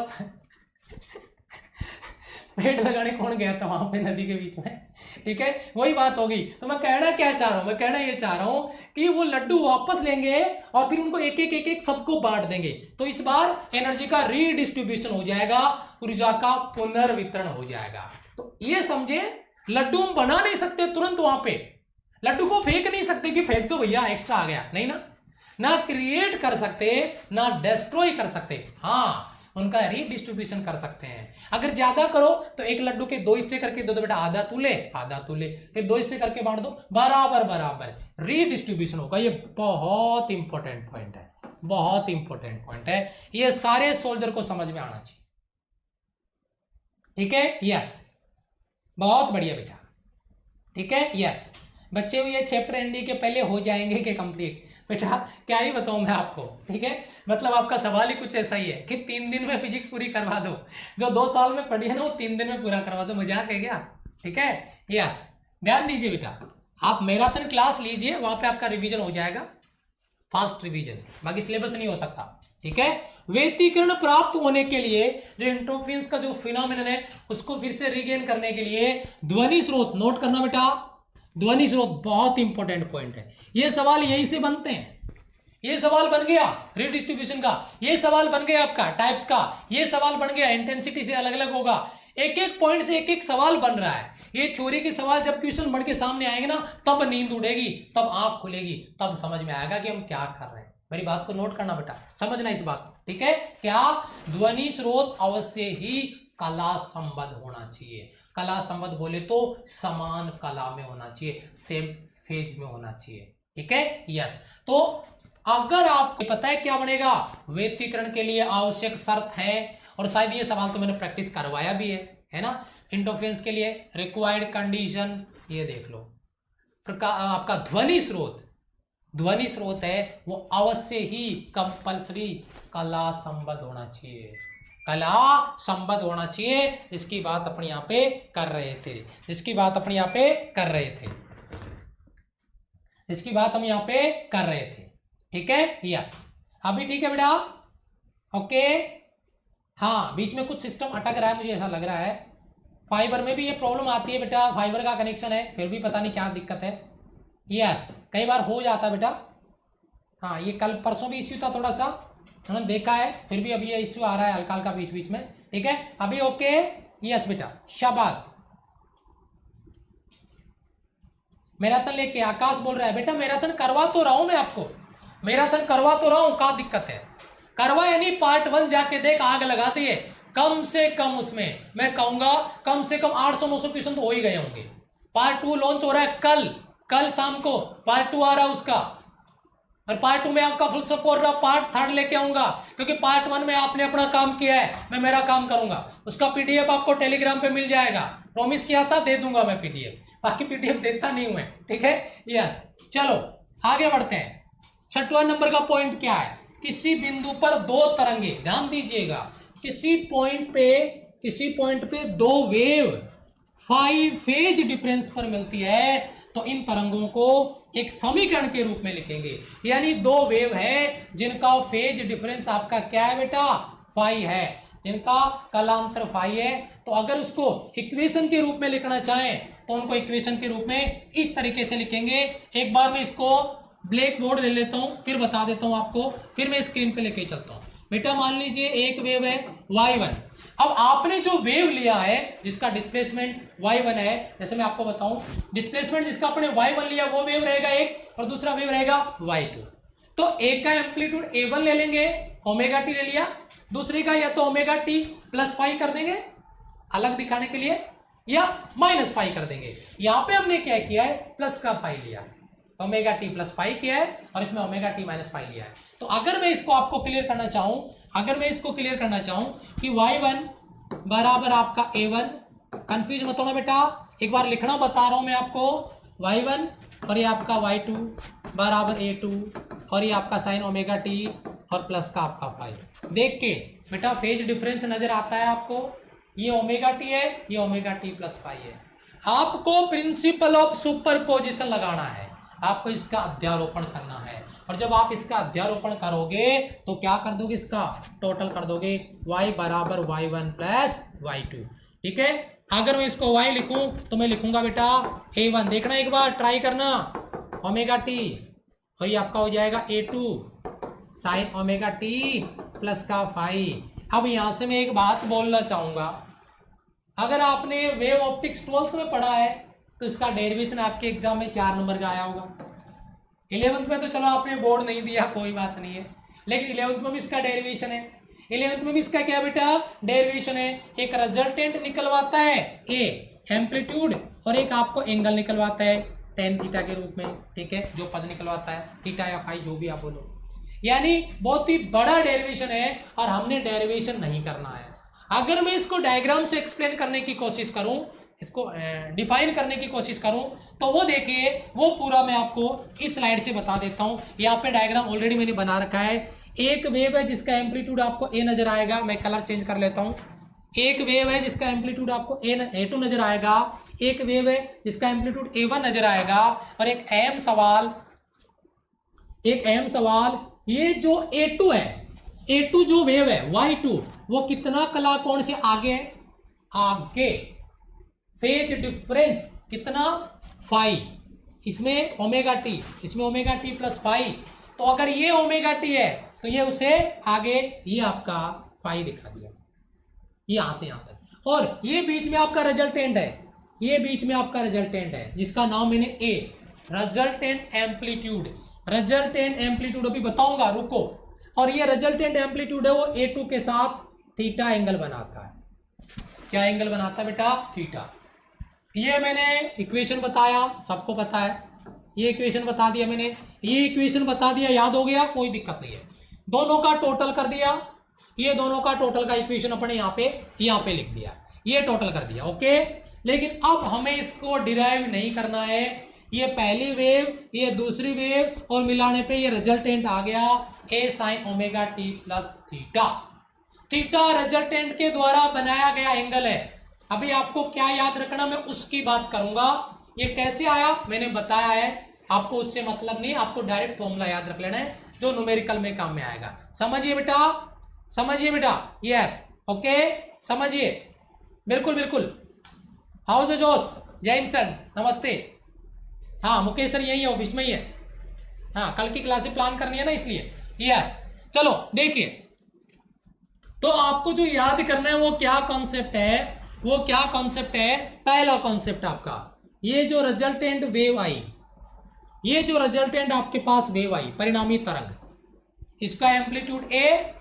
पेड़ लगाने कौन गया था वहां पे नदी के बीच में, ठीक है, वही बात होगी। तो मैं कहना क्या चाह रहा हूं, मैं कहना ये चाह रहा हूं कि वो लड्डू वापस लेंगे और फिर उनको एक एक सबको बांट देंगे, तो इस बार एनर्जी का रीडिस्ट्रीब्यूशन हो जाएगा, ऊर्जा का पुनर्वितरण हो जाएगा। तो ये समझे, लड्डू हम बना नहीं सकते तुरंत, वहां पे लड्डू को फेंक नहीं सकते कि फेंक दो भैया एक्स्ट्रा आ गया, नहीं ना क्रिएट कर सकते, ना डिस्ट्रॉय कर सकते, हाँ उनका रीडिस्ट्रीब्यूशन कर सकते हैं। अगर ज्यादा करो तो एक लड्डू के दो हिस्से करके दो, बेटा आधा तू ले फिर दो हिस्से करके बांट दो, बराबर रीडिस्ट्रीब्यूशन होगा। ये बहुत इंपॉर्टेंट पॉइंट है, बहुत इंपॉर्टेंट पॉइंट है, ये सारे सोल्जर को समझ में आना चाहिए, ठीक है, यस बहुत बढ़िया बेटा, ठीक है, यस बच्चे ये चैप्टर एनडी के पहले हो जाएंगे कि कंप्लीट, बेटा क्या ही बताऊं मैं आपको, ठीक है, मतलब आपका सवाल ही कुछ ऐसा ही है कि 3 दिन में फिजिक्स पूरी करवा दो, जो 2 साल में पढ़ी है ना वो 3 दिन में पूरा करवा दो, मजाक है क्या, ठीक है, यस ध्यान दीजिए बेटा, आप मैराथन क्लास लीजिए, वहां पे आपका रिवीजन हो जाएगा, फास्ट रिवीजन, बाकी सिलेबस नहीं हो सकता, ठीक है। व्यतिकरण प्राप्त होने के लिए जो इंटरफेरेंस का जो फिनोमेनन है उसको फिर से रिगेन करने के लिए ध्वनि स्रोत, नोट करना बेटा, ध्वनि स्रोत बहुत इंपॉर्टेंट पॉइंट है, ये सवाल यही से बनते हैं, ये सवाल बन गया रीडिस्ट्रीब्यूशन का, ये सवाल बन गया आपका टाइप्स का, ये सवाल बन गया इंटेंसिटी से अलग अलग होगा, एक पॉइंट से एक सवाल बन रहा है। ये थ्योरी के सवाल जब क्वेश्चन बढ़ के सामने आएंगे ना, तब नींद उड़ेगी, तब आंख खुलेगी, तब समझ में आएगा कि हम क्या कर रहे हैं। मेरी बात को नोट करना बेटा, समझना इस बात, ठीक है। क्या ध्वनि स्रोत अवश्य ही कला संबद्ध होना चाहिए, कला संबद्ध बोले तो समान कला में होना चाहिए, सेम फेज में होना चाहिए, ठीक है, यस। तो अगर आपको पता है क्या बनेगा, व्यतिकरण के लिए आवश्यक शर्त है, और शायद ये सवाल तो मैंने प्रैक्टिस करवाया भी है ना, इंटरफेरेंस के लिए रिक्वायर्ड कंडीशन, ये देख लो, आपका ध्वनि स्रोत ध्वनि स्रोत है वो अवश्य ही कंपल्सरी कला संबद्ध होना चाहिए, कला संबद्ध होना चाहिए, जिसकी बात अपने यहाँ पे कर रहे थे, जिसकी बात अपने यहाँ पे कर रहे थे, जिसकी बात हम यहाँ पे कर रहे थे। ठीक है, यस, अभी ठीक है बेटा, ओके। हाँ, बीच में कुछ सिस्टम अटक रहा है, मुझे ऐसा लग रहा है। फाइबर में भी ये प्रॉब्लम आती है बेटा, फाइबर का कनेक्शन है, फिर भी पता नहीं क्या दिक्कत है। यस, कई बार हो जाता है बेटा। हाँ, ये कल परसों भी इश्यू था थोड़ा सा, उन्होंने देखा है, फिर भी अभी ये इश्यू आ रहा है हल्का हल्का बीच बीच में। ठीक है, अभी ओके, यस बेटा, शाबाश। मैराथन लेके आकाश बोल रहा है बेटा मैराथन करवा तो रहा हूं मैं आपको, मैराथन करवा तो रहा हूं, क्या दिक्कत है? करवा यानी पार्ट 1 जाके देख, आग लगा दिए। कम से कम उसमें मैं कहूंगा कम से कम 800-900 क्वेश्चन तो हो ही गए होंगे। पार्ट 2 लॉन्च हो रहा है कल शाम को, पार्ट 2 आ रहा है उसका, और पार्ट 2 में आपका फुल सपोर्ट रहा, पार्ट 3 लेके आऊंगा, क्योंकि पार्ट 1 में आपने अपना काम किया है, मैं मेरा काम करूंगा। उसका पीडीएफ आपको टेलीग्राम पे मिल जाएगा, प्रॉमिस किया था दे दूंगा मैं पीडीएफ, बाकी पीडीएफ देता नहीं हूं मैं। ठीक है, यस, चलो आगे बढ़ते हैं। 6वां नंबर का पॉइंट क्या है? किसी बिंदु पर दो तरंगे, ध्यान दीजिएगा, किसी पॉइंट पे दो वेव 5 फेज डिफरेंस पर मिलती है, तो इन तरंगों को एक समीकरण के रूप में लिखेंगे। यानी दो वेव है जिनका फेज डिफरेंस आपका क्या है बेटा? 5 है, जिनका कलांतर 5 है। तो अगर उसको इक्वेशन के रूप में लिखना चाहें तो उनको इक्वेशन के रूप में इस तरीके से लिखेंगे। एक बार मैं इसको ब्लैक बोर्ड ले लेता हूं, फिर बता देता हूं आपको, फिर मैं स्क्रीन पे लेके चलता हूं। बेटा मान लीजिए एक वेव है y1। अब आपने जो वेव लिया है जिसका डिस्प्लेसमेंट y1 है, जैसे मैं आपको बताऊं, डिस्प्लेसमेंट जिसका आपने y1 लिया वो वेव रहेगा एक, और दूसरा वेव रहेगा y2। तो एक का एम्पलीट्यूड a1 ले लेंगे, ओमेगा टी ले लिया, दूसरे का या तो ओमेगा टी प्लस 5 कर देंगे अलग दिखाने के लिए, या माइनस 5 कर देंगे। यहां पे हमने क्या किया है? प्लस का 5 लिया है, ओमेगा टी प्लस 5 किया है, और इसमें ओमेगा टी माइनस 5 लिया है। तो अगर मैं इसको आपको क्लियर करना चाहूं, कि y1 बराबर आपका a1, कंफ्यूज मत होना बेटा, एक बार लिखना बता रहा हूं मैं आपको, y1 और ये आपका y2 बराबर a2, और ये आपका साइन ओमेगा टी और प्लस का आपका 5। देख के बेटा फेज डिफरेंस नजर आता है आपको, ये ओमेगा टी है, ये ओमेगा टी प्लस 5 है। आपको प्रिंसिपल ऑफ सुपरपोजिशन लगाना है, आपको इसका अध्यारोपण करना है, और जब आप इसका अध्यारोपण करोगे तो क्या कर दोगे? इसका टोटल कर दोगे, y बराबर y1 प्लस y2। ठीक है, अगर मैं इसको y लिखूं तो मैं लिखूंगा बेटा a1, देखना एक बार ट्राई करना, ओमेगा टी, और ये आपका हो जाएगा a2 sign omega t plus का 5। अब यहां से मैं एक बात बोलना चाहूंगा, अगर आपने वेव ऑप्टिक्स 12th में पढ़ा है तो इसका डेरिवेशन आपके एग्जाम में 4 नंबर का आया होगा। 11th में तो चलो आपने बोर्ड नहीं दिया, कोई बात नहीं है, लेकिन 11th में भी इसका डेरिवेशन है। 11th में भी इसका क्या बेटा? डेरिवेशन है। एक रिजल्टेंट निकलवाता है ए एम्पलीट्यूड, और एक आपको एंगल निकलवाता है tan थीटा के रूप में। ठीक है, जो पद निकलवाता है थीटा या फाई जो भी आप बोलो, यानी बहुत ही बड़ा डेरिवेशन है, और हमने डेरिवेशन नहीं करना है। अगर मैं इसको डायग्राम से एक्सप्लेन करने की कोशिश करूं, इसको डिफाइन करने की कोशिश करूं, तो वो देखिए, वो पूरा मैं आपको इस स्लाइड से बता देता हूं। यहाँ पे डायग्राम ऑलरेडी मैंने बना रखा है। एक वेव है जिसका एम्पलीट्यूड आपको ए नजर आएगा, मैं कलर चेंज कर लेता हूं। एक वेव है जिसका एम्पलीट्यूड आपको a2 नजर आएगा, एक वेव है जिसका एम्पलीट्यूड a1 नजर आएगा, और एक अहम सवाल, ये जो a2 है, a2 जो वेव है y2, वो कितना कला कोण से आगे है? आगे। फेज डिफरेंस कितना? 5। इसमें ओमेगा टी, इसमें ओमेगा टी प्लस 5। तो अगर ये ओमेगा टी है तो ये उसे आगे, ये आपका 5 दिखा दिया, यहां से यहां तक। और ये बीच में आपका रिजल्टेंट है, ये बीच में आपका रिजल्टेंट है, जिसका नाम मैंने ए रिजल्टेंट एम्पलीट्यूड अभी बताऊंगा, रुको। और ये रिजल्टेंट एम्पलीट्यूड है वो a2 के साथ थीटा एंगल बनाता है। क्या एंगल बनाता है बेटा? थीटा। ये मैंने इक्वेशन बताया, सबको पता है, ये इक्वेशन बता दिया मैंने, ये इक्वेशन बता दिया, याद हो गया, कोई दिक्कत नहीं है। दोनों का टोटल कर दिया, ये दोनों का टोटल का इक्वेशन अपने यहाँ पे लिख दिया, ये टोटल कर दिया, ओके। लेकिन अब हमें इसको डिराइव नहीं करना है, ये पहली वेव, ये दूसरी वेव, और मिलाने पे ये रिजल्टेंट आ गया A sine omega t plus theta. Theta resultant के द्वारा बनाया गया एंगल है। अभी आपको क्या याद रखना, मैं उसकी बात करूंगा। ये कैसे आया मैंने बताया है, आपको उससे मतलब नहीं, आपको डायरेक्ट फॉर्मूला याद रख लेना है जो न्यूमेरिकल में काम में आएगा। समझिए बेटा, समझिए बेटा, यस, ओके, समझिए, बिल्कुल बिल्कुल। हाउस जोश, जैन सर नमस्ते। हाँ मुकेश सर यही है, ऑफिस में ही है। हाँ कल की क्लासेस प्लान करनी है ना इसलिए, यस। चलो देखिए, तो आपको जो याद करना है वो क्या कॉन्सेप्ट है, वो क्या कॉन्सेप्ट है। पहला कॉन्सेप्ट आपका, ये जो रिजल्टेंट वेव आई, ये जो रिजल्टेंट आपके पास वेव आई, परिणामी तरंग, इसका एम्पलीट्यूड ए,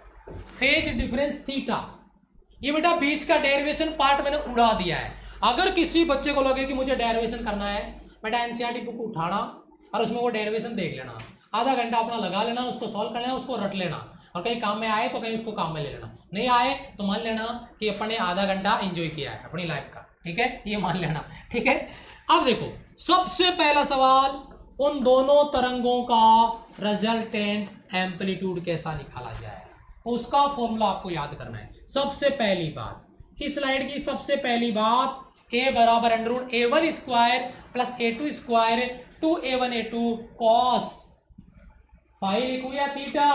फेज डिफरेंस थीटा। ये बेटा बीच का डेरिवेशन पार्ट मैंने उड़ा दिया है। अगर किसी बच्चे को लगे कि मुझे डेरिवेशन करना है, बेटा एनसीईआरटी बुक उठाना और उसमें वो डेरिवेशन देख लेना, आधा घंटा अपना लगा लेना, उसको सॉल्व कर लेना, उसको रट लेना, और कहीं काम में आए तो कहीं उसको काम में ले लेना, नहीं आए तो मान लेना कि अपन ने आधा घंटा एंजॉय किया है अपनी लाइफ का, ठीक है, ये मान लेना, ठीक है। अब देखो सबसे पहला सवाल, उन दोनों तरंगों का रिजल्टेंट एम्पलीट्यूड कैसा निकाला जाए, उसका फॉर्मूला आपको याद करना है। सबसे पहली बात, इस स्लाइड की सबसे पहली बात, ए बराबर under root A1 square plus A2 square 2A1 A2 cos phi लिखूं या थीटा,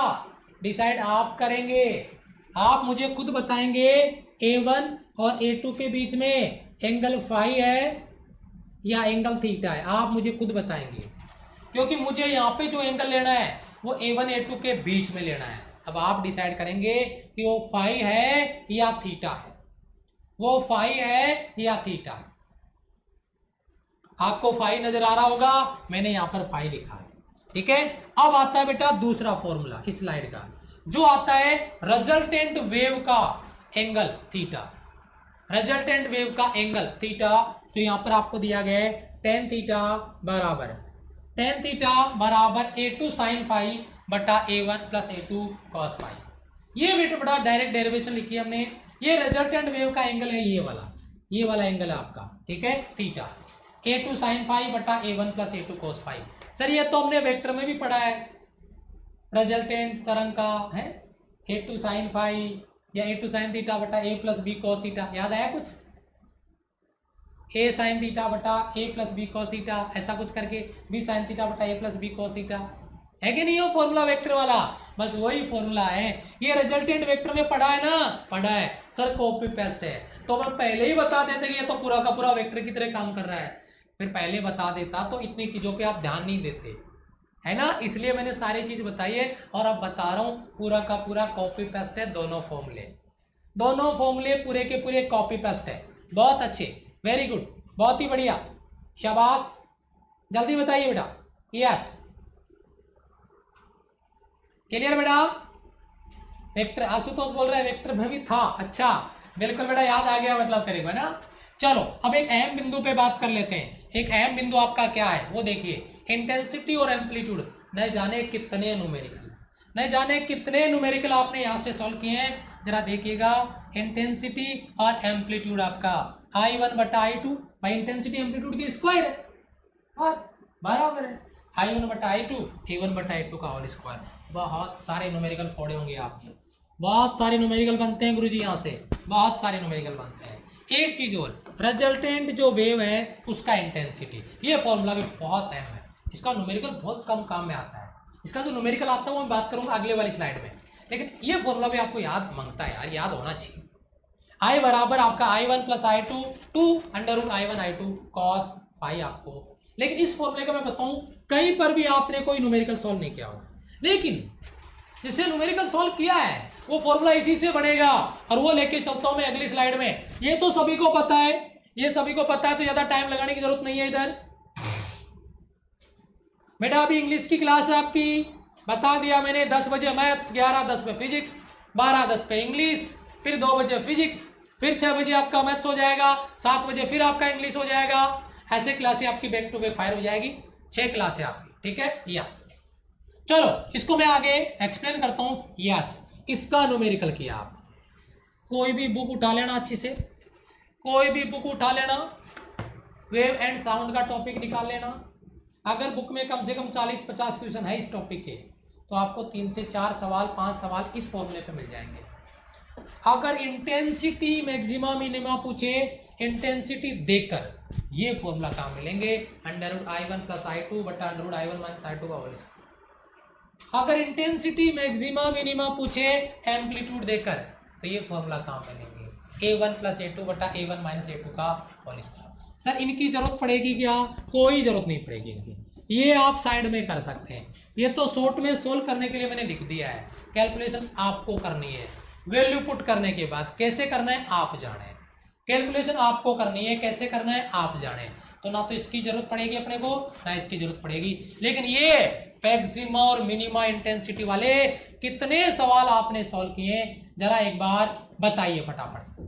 डिसाइड आप करेंगे। आप मुझे खुद बताएंगे A1 और A2 के बीच में एंगल फाई है या एंगल थीटा है, आप मुझे खुद बताएंगे, क्योंकि मुझे यहाँ पे जो एंगल लेना है वो A1 A2 के बीच में लेना है। अब आप डिसाइड करेंगे कि वो फाई है या थीटा है, वो फाई है या थीटा है। आपको फाई नजर आ रहा होगा, मैंने यहां पर फाई लिखा है, ठीक है। अब आता है बेटा दूसरा फॉर्मूला इस स्लाइड का, जो आता है रिजल्टेंट वेव का एंगल थीटा, रिजल्टेंट वेव का एंगल थीटा। तो यहां पर आपको दिया गया है टेन थीटा बराबर A2 साइन फाई बटा A1 plus A2 cos phi. ये बेटा डायरेक्ट डेरिवेशन लिखी है हमने। ये रिजल्टेंट वेव का एंगल है, ये वाला एंगल है आपका, ठीक है, थीटा। A2 साइन फाई बटा A1 plus A2 cos phi. Sir ये तो हमने वेक्टर में भी पढ़ा है, रिजल्टेंट तरंग का है A2 साइन फाई या A2 साइन थीटा बटा A plus B cos theta, याद आया कुछ, A साइन थीटा बटा A plus B cos theta, ऐसा कुछ करके B साइन थीटा बटा A plus B cos theta, है कि नहीं वो फॉर्मूला वेक्टर वाला, बस वही फॉर्मूला है। ये रिजल्टेंट वेक्टर में पढ़ा है ना, पढ़ा है सर, कॉपी पेस्ट है। तो मैं पहले ही बता देते कि ये तो पूरा का पूरा वेक्टर की तरह काम कर रहा है, फिर पहले बता देता तो इतनी चीजों पे आप ध्यान नहीं देते, है ना, इसलिए मैंने सारी चीज बताई है। और अब बता रहा हूं पूरा का पूरा कॉपी पेस्ट है, दोनों फॉर्मूले पूरे के पूरे कॉपी पेस्ट है। बहुत अच्छे, वेरी गुड, बहुत ही बढ़िया, शाबाश, जल्दी बताइए बेटा। यस, क्लियर बेटा। वेक्टर आशुतोष बोल रहा है वेक्टर में भी था, अच्छा बिल्कुल बेटा, याद आ गया मतलब तेरे को ना। चलो अब एक अहम बिंदु पे बात कर लेते हैं। एक अहम बिंदु आपका क्या है वो देखिए, इंटेंसिटी और एम्पलीट्यूड। न जाने कितने न्यूमेरिकल आपने यहां से सॉल्व किए हैं, जरा देखिएगा। इंटेंसिटी और एम्पलीट्यूड आपका I1 बटा I2, भाई इंटेंसिटी एम्पलीट्यूड की स्क्वायर है और बराबर है I1 बटा I2 A1 बटा I2 का होल स्क्वायर। बहुत सारे न्यूमेरिकल फोड़े होंगे आपने, बहुत सारे न्यूमेरिकल बनते हैं गुरुजी, यहाँ से बहुत सारे न्यूमेरिकल बनते हैं। एक चीज और, रिजल्टेंट जो वेव है उसका इंटेंसिटी, ये फॉर्मूला भी बहुत अहम है, इसका न्यूमेरिकल बहुत कम काम में आता है। इसका जो न्यूमेरिकल आता है वो मैं बात करूंगा अगले वाली स्लाइड में, लेकिन ये फॉर्मूला भी आपको याद मांगता है यार, याद होना चाहिए। I बराबर आपका I1 plus I2 2 under root I1 I2 cos phi आपको। लेकिन इस फॉर्मूले का मैं बताऊं कहीं पर भी आपने कोई न्यूमेरिकल सॉल्व नहीं किया होगा, लेकिन जिससे न्यूमेरिकल सॉल्व किया है वो फॉर्मूला इसी से बनेगा, और वो लेके चलता हूं मैं अगली स्लाइड में। ये तो सभी को पता है, ये सभी को पता है, तो ज्यादा टाइम लगाने की जरूरत नहीं है। इधर बेटा अभी इंग्लिश की क्लास है आपकी, बता दिया मैंने, 10 बजे मैथ्स, 11:10 पे फिजिक्स, 12:10 पे इंग्लिश, फिर 2 बजे फिजिक्स, फिर 6 बजे आपका मैथ्स हो जाएगा, 7 बजे फिर आपका इंग्लिश हो जाएगा। ऐसे क्लासें आपकी बैक टू बैक फायर हो जाएगी, 6 क्लासें आपकी, ठीक है। यस, चलो इसको मैं आगे एक्सप्लेन करता हूं। यस, इसका न्यूमेरिकल किया आप, कोई भी बुक उठा लेना, अच्छी से कोई भी बुक उठा लेना, वेव एंड साउंड का टॉपिक निकाल लेना, अगर बुक में कम से कम 40-50 क्वेश्चन है इस टॉपिक के, तो आपको 3 से 4 सवाल 5 सवाल इस फॉर्मूले पे मिल जाएंगे। अगर इंटेंसिटी मैक्सिमा मिनिमा पूछे इंटेंसिटी देकर, ये फॉर्मूला काम मिलेंगे, √I1 + I2 बटा √I1 - I2 का होल स्क्वायर। अगर इंटेंसिटी मैक्सिमा मिनिमा पूछे एम्पलीट्यूड देकर, तो ये फॉर्मूला काम मिलेंगे, A1 + A2 बटा A1 - A2 का होल स्क्वायर। सर इनकी जरूरत पड़ेगी क्या? कोई जरूरत नहीं पड़ेगी इनकी, ये आप साइड में कर सकते हैं। ये तो शॉर्ट में सोल्व करने के लिए मैंने लिख दिया है, कैलकुलेशन आपको करनी है। वैल्यू पुट करने के बाद कैसे करना है आप जाने, कैलकुलेशन आपको करनी है, कैसे करना है आप जाने। तो ना तो इसकी जरूरत पड़ेगी अपने को, ना इसकी जरूरत पड़ेगी। लेकिन ये मैक्सिमा और मिनिमा इंटेंसिटी वाले कितने सवाल आपने सॉल्व किए जरा एक बार बताइए फटाफट से।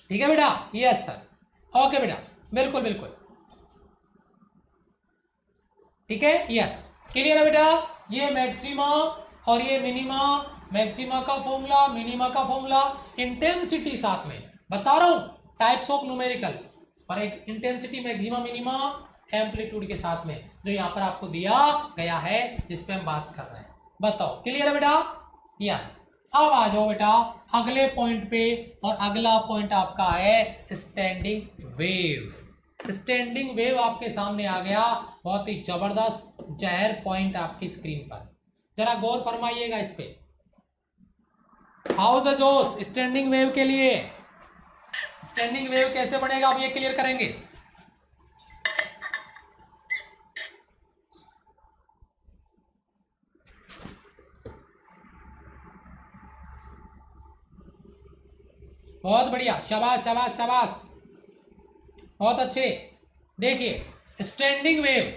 ठीक है बेटा? यस सर, ओके बेटा, बिल्कुल बिल्कुल, ठीक है, यस, क्लियर है बेटा? ये मैक्सिमा और ये मिनिमा, मैक्सिमा का फॉर्मूला, मिनिमा का फॉर्मूला, इंटेंसिटी साथ में बता रहा हूं, टाइप्स ऑफ न्यूमेरिकल, और एक इंटेंसिटी मैक्सिमा मिनिमा एम्पलीट्यूड के साथ में, जो यहां पर आपको दिया गया है जिस पे हम बात कर रहे हैं। बताओ क्लियर है बेटा? यस। अब आ जाओ बेटा अगले पॉइंट पे, और अगला पॉइंट आपका है स्टैंडिंग वेव। स्टैंडिंग वेव आपके सामने आ गया, बहुत ही जबरदस्त जहर पॉइंट आपकी स्क्रीन पर, जरा गौर फरमाइएगा इस पे। हाउ द जोश स्टैंडिंग वेव के लिए, स्टैंडिंग वेव कैसे बनेगा आप ये क्लियर करेंगे। बहुत बढ़िया, शाबाश शाबाश शाबाश, बहुत अच्छे। देखिए स्टैंडिंग वेव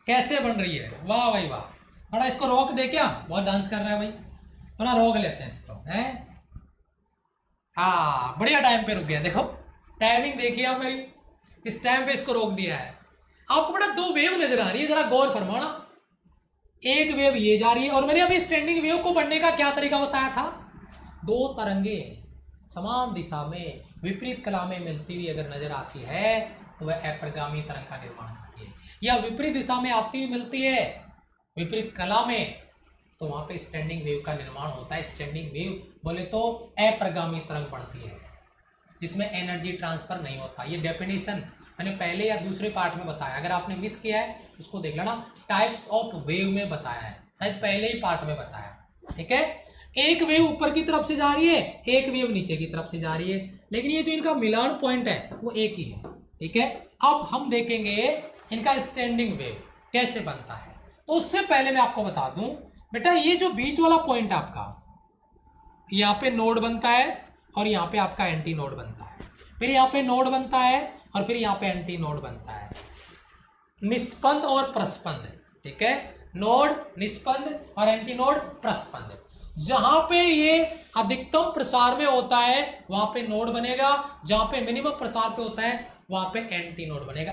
कैसे बन रही है, वाह भाई वाह। थोड़ा इसको रोक दे, क्या बहुत डांस कर रहा है भाई, थोड़ा रोक लेते हैं इसको, हैं? हाँ बढ़िया, टाइम पे रुक गया, देखो टाइमिंग देखिए आप मेरी, इस टाइम पे इसको रोक दिया है। आपको बड़ा दो वेव नजर आ रही है, जरा गौर फरमाना। एक वेव ये जा रही है, और मैंने अभी स्टैंडिंग वेव को बढ़ने का क्या तरीका बताया था, दो तरंगे समान दिशा में विपरीत कला में मिलती हुई अगर नजर आती है तो वह अप्रगामी तरंग का निर्माण करती है, या विपरीत दिशा में आती हुई मिलती है विपरीत कला में, तो वहां पे स्टैंडिंग वेव का निर्माण होता है। स्टैंडिंग वेव बोले तो अप्रगामी तरंग बढ़ती है, जिसमें एनर्जी ट्रांसफर नहीं होता। ये डेफिनेशन मैंने पहले या दूसरे पार्ट में बताया, अगर आपने मिस किया है उसको देख लेना, टाइप्स ऑफ वेव में बताया है, शायद पहले ही पार्ट में बताया। ठीक है, एक वेव ऊपर की तरफ से जा रही है, एक वेव नीचे की तरफ से जा रही है, लेकिन ये जो इनका मिलान पॉइंट है वो एक ही है। ठीक है, अब हम देखेंगे इनका स्टैंडिंग वेव कैसे बनता है। तो उससे पहले मैं आपको बता दूं बेटा, ये जो बीच वाला पॉइंट आपका, यहाँ पे नोड बनता है और यहाँ पे आपका एंटी नोड बनता है, फिर यहाँ पे नोड बनता है और फिर यहाँ पे एंटी नोड बनता है, निस्पंद और प्रस्पंद। ठीक है, नोड, निस्पंद और एंटी नोड, प्रस्पंद। जहां पे ये अधिकतम प्रसार में होता है वहां पे नोड बनेगा, जहां पे मिनिमम प्रसार पे होता है वहां पे एंटी नोड बनेगा,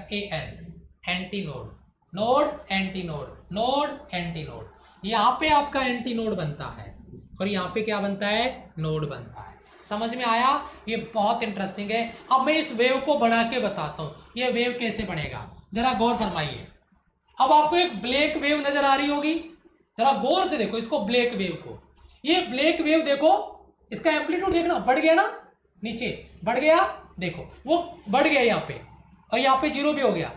anti node, node anti node, node anti node. यहाँ पे आपका एंटी नोड बनता है और यहाँ पे क्या बनता है, नोड बनता है। समझ में आया? ये बहुत इंटरेस्टिंग है। अब मैं इस वेव को बना के बताता हूं, ये वेव कैसे बनेगा, जरा गौर फरमाइए। अब आपको एक ब्लैक वेव नजर आ रही होगी, जरा गौर से देखो इसको, ब्लैक वेव को। ये ब्लैक वेव देखो, इसका एम्पलीट्यूड देखना, बढ़ गया ना, नीचे बढ़ गया, देखो वो बढ़ गया यहाँ पे, और यहाँ पे जीरो भी हो गया,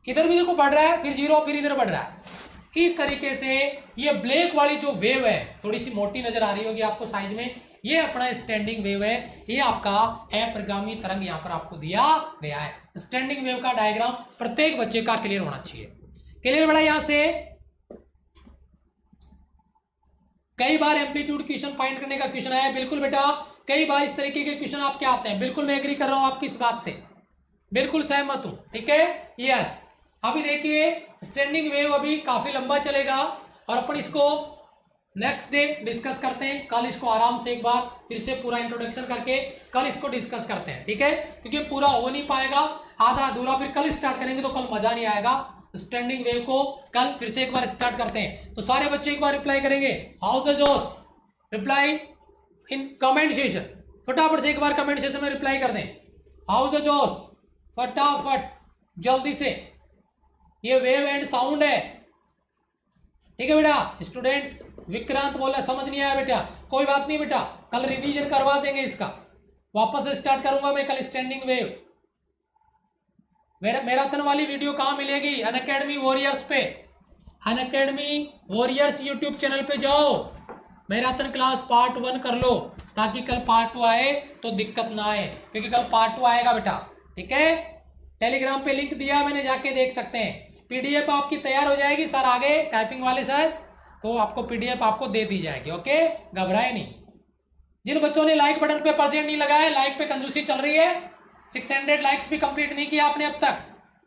इधर भी देखो बढ़ रहा है, फिर जीरो, फिर इधर बढ़ रहा है। इस तरीके से ये ब्लैक वाली जो वेव है, थोड़ी सी मोटी नजर आ रही होगी आपको साइज में, ये अपना स्टैंडिंग वेव है, ये आपका अप्रगामी तरंग यहाँ पर आपको दिया गया है। स्टैंडिंग वेव का डायग्राम प्रत्येक बच्चे का क्लियर होना चाहिए। क्लियर बड़ा? यहां से कई बार एम्पलीट्यूड क्वेश्चन फाइंड करने का क्वेश्चन आया है, बिल्कुल बेटा, कई बार इस तरीके के क्वेश्चन आपके आते हैं, बिल्कुल मैं एग्री कर रहा हूं आपकी इस बात से, बिल्कुल सहमत हूं। ठीक है, यस। अभी देखिए स्टैंडिंग वेव अभी काफी लंबा चलेगा और अपन इसको नेक्स्ट डे डिस्कस करते हैं। कल इसको आराम से एक बार फिर से पूरा इंट्रोडक्शन करके कल इसको डिस्कस करते हैं। ठीक है, क्योंकि पूरा हो नहीं पाएगा, आधा अधूरा फिर कल स्टार्ट करेंगे तो कल मजा नहीं आएगा। स्टैंडिंग वेव को कल फिर से एक बार स्टार्ट करते हैं। तो सारे बच्चे एक बार रिप्लाई करेंगे, हाउ द जोश, रिप्लाई इन कमेंट सेशन, फटाफट से एक बार कमेंट सेशन में रिप्लाई कर दें, हाउ द जोश, फटाफट जल्दी से, ये वेव एंड साउंड है, ठीक है बेटा। स्टूडेंट विक्रांत बोला समझ नहीं आया बेटा, कोई बात नहीं बेटा, कल रिवीजन करवा देंगे इसका, वापस से स्टार्ट करूंगा मैं कल स्टैंडिंग वेव। मैराथन वाली वीडियो कहाँ मिलेगी? अनअकैडमी वॉरियर्स पे, अनअकैडमी वॉरियर्स यूट्यूब चैनल पे जाओ, मैराथन क्लास पार्ट 1 कर लो, ताकि कल पार्ट 2 आए तो दिक्कत ना आए, क्योंकि कल पार्ट 2 आएगा बेटा, ठीक है। टेलीग्राम पे लिंक दिया मैंने, जाके देख सकते हैं। पीडीएफ आपकी तैयार हो जाएगी सर, आगे टाइपिंग वाले सर, तो आपको पीडीएफ आपको दे दी जाएगी, ओके, घबराए नहीं। जिन बच्चों ने लाइक बटन पे परसेंट नहीं लगाया, लाइक पे कंजूसी चल रही है, 600 लाइक्स भी कंप्लीट नहीं किया आपने अब तक,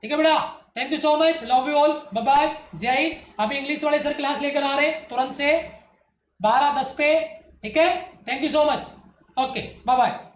ठीक है बेटा। Thank you so much, love you all, bye bye, जय हिंद। अभी इंग्लिश वाले सर क्लास लेकर आ रहे हैं तुरंत से 12:10 पे, ठीक है। Thank you so much, okay, bye bye.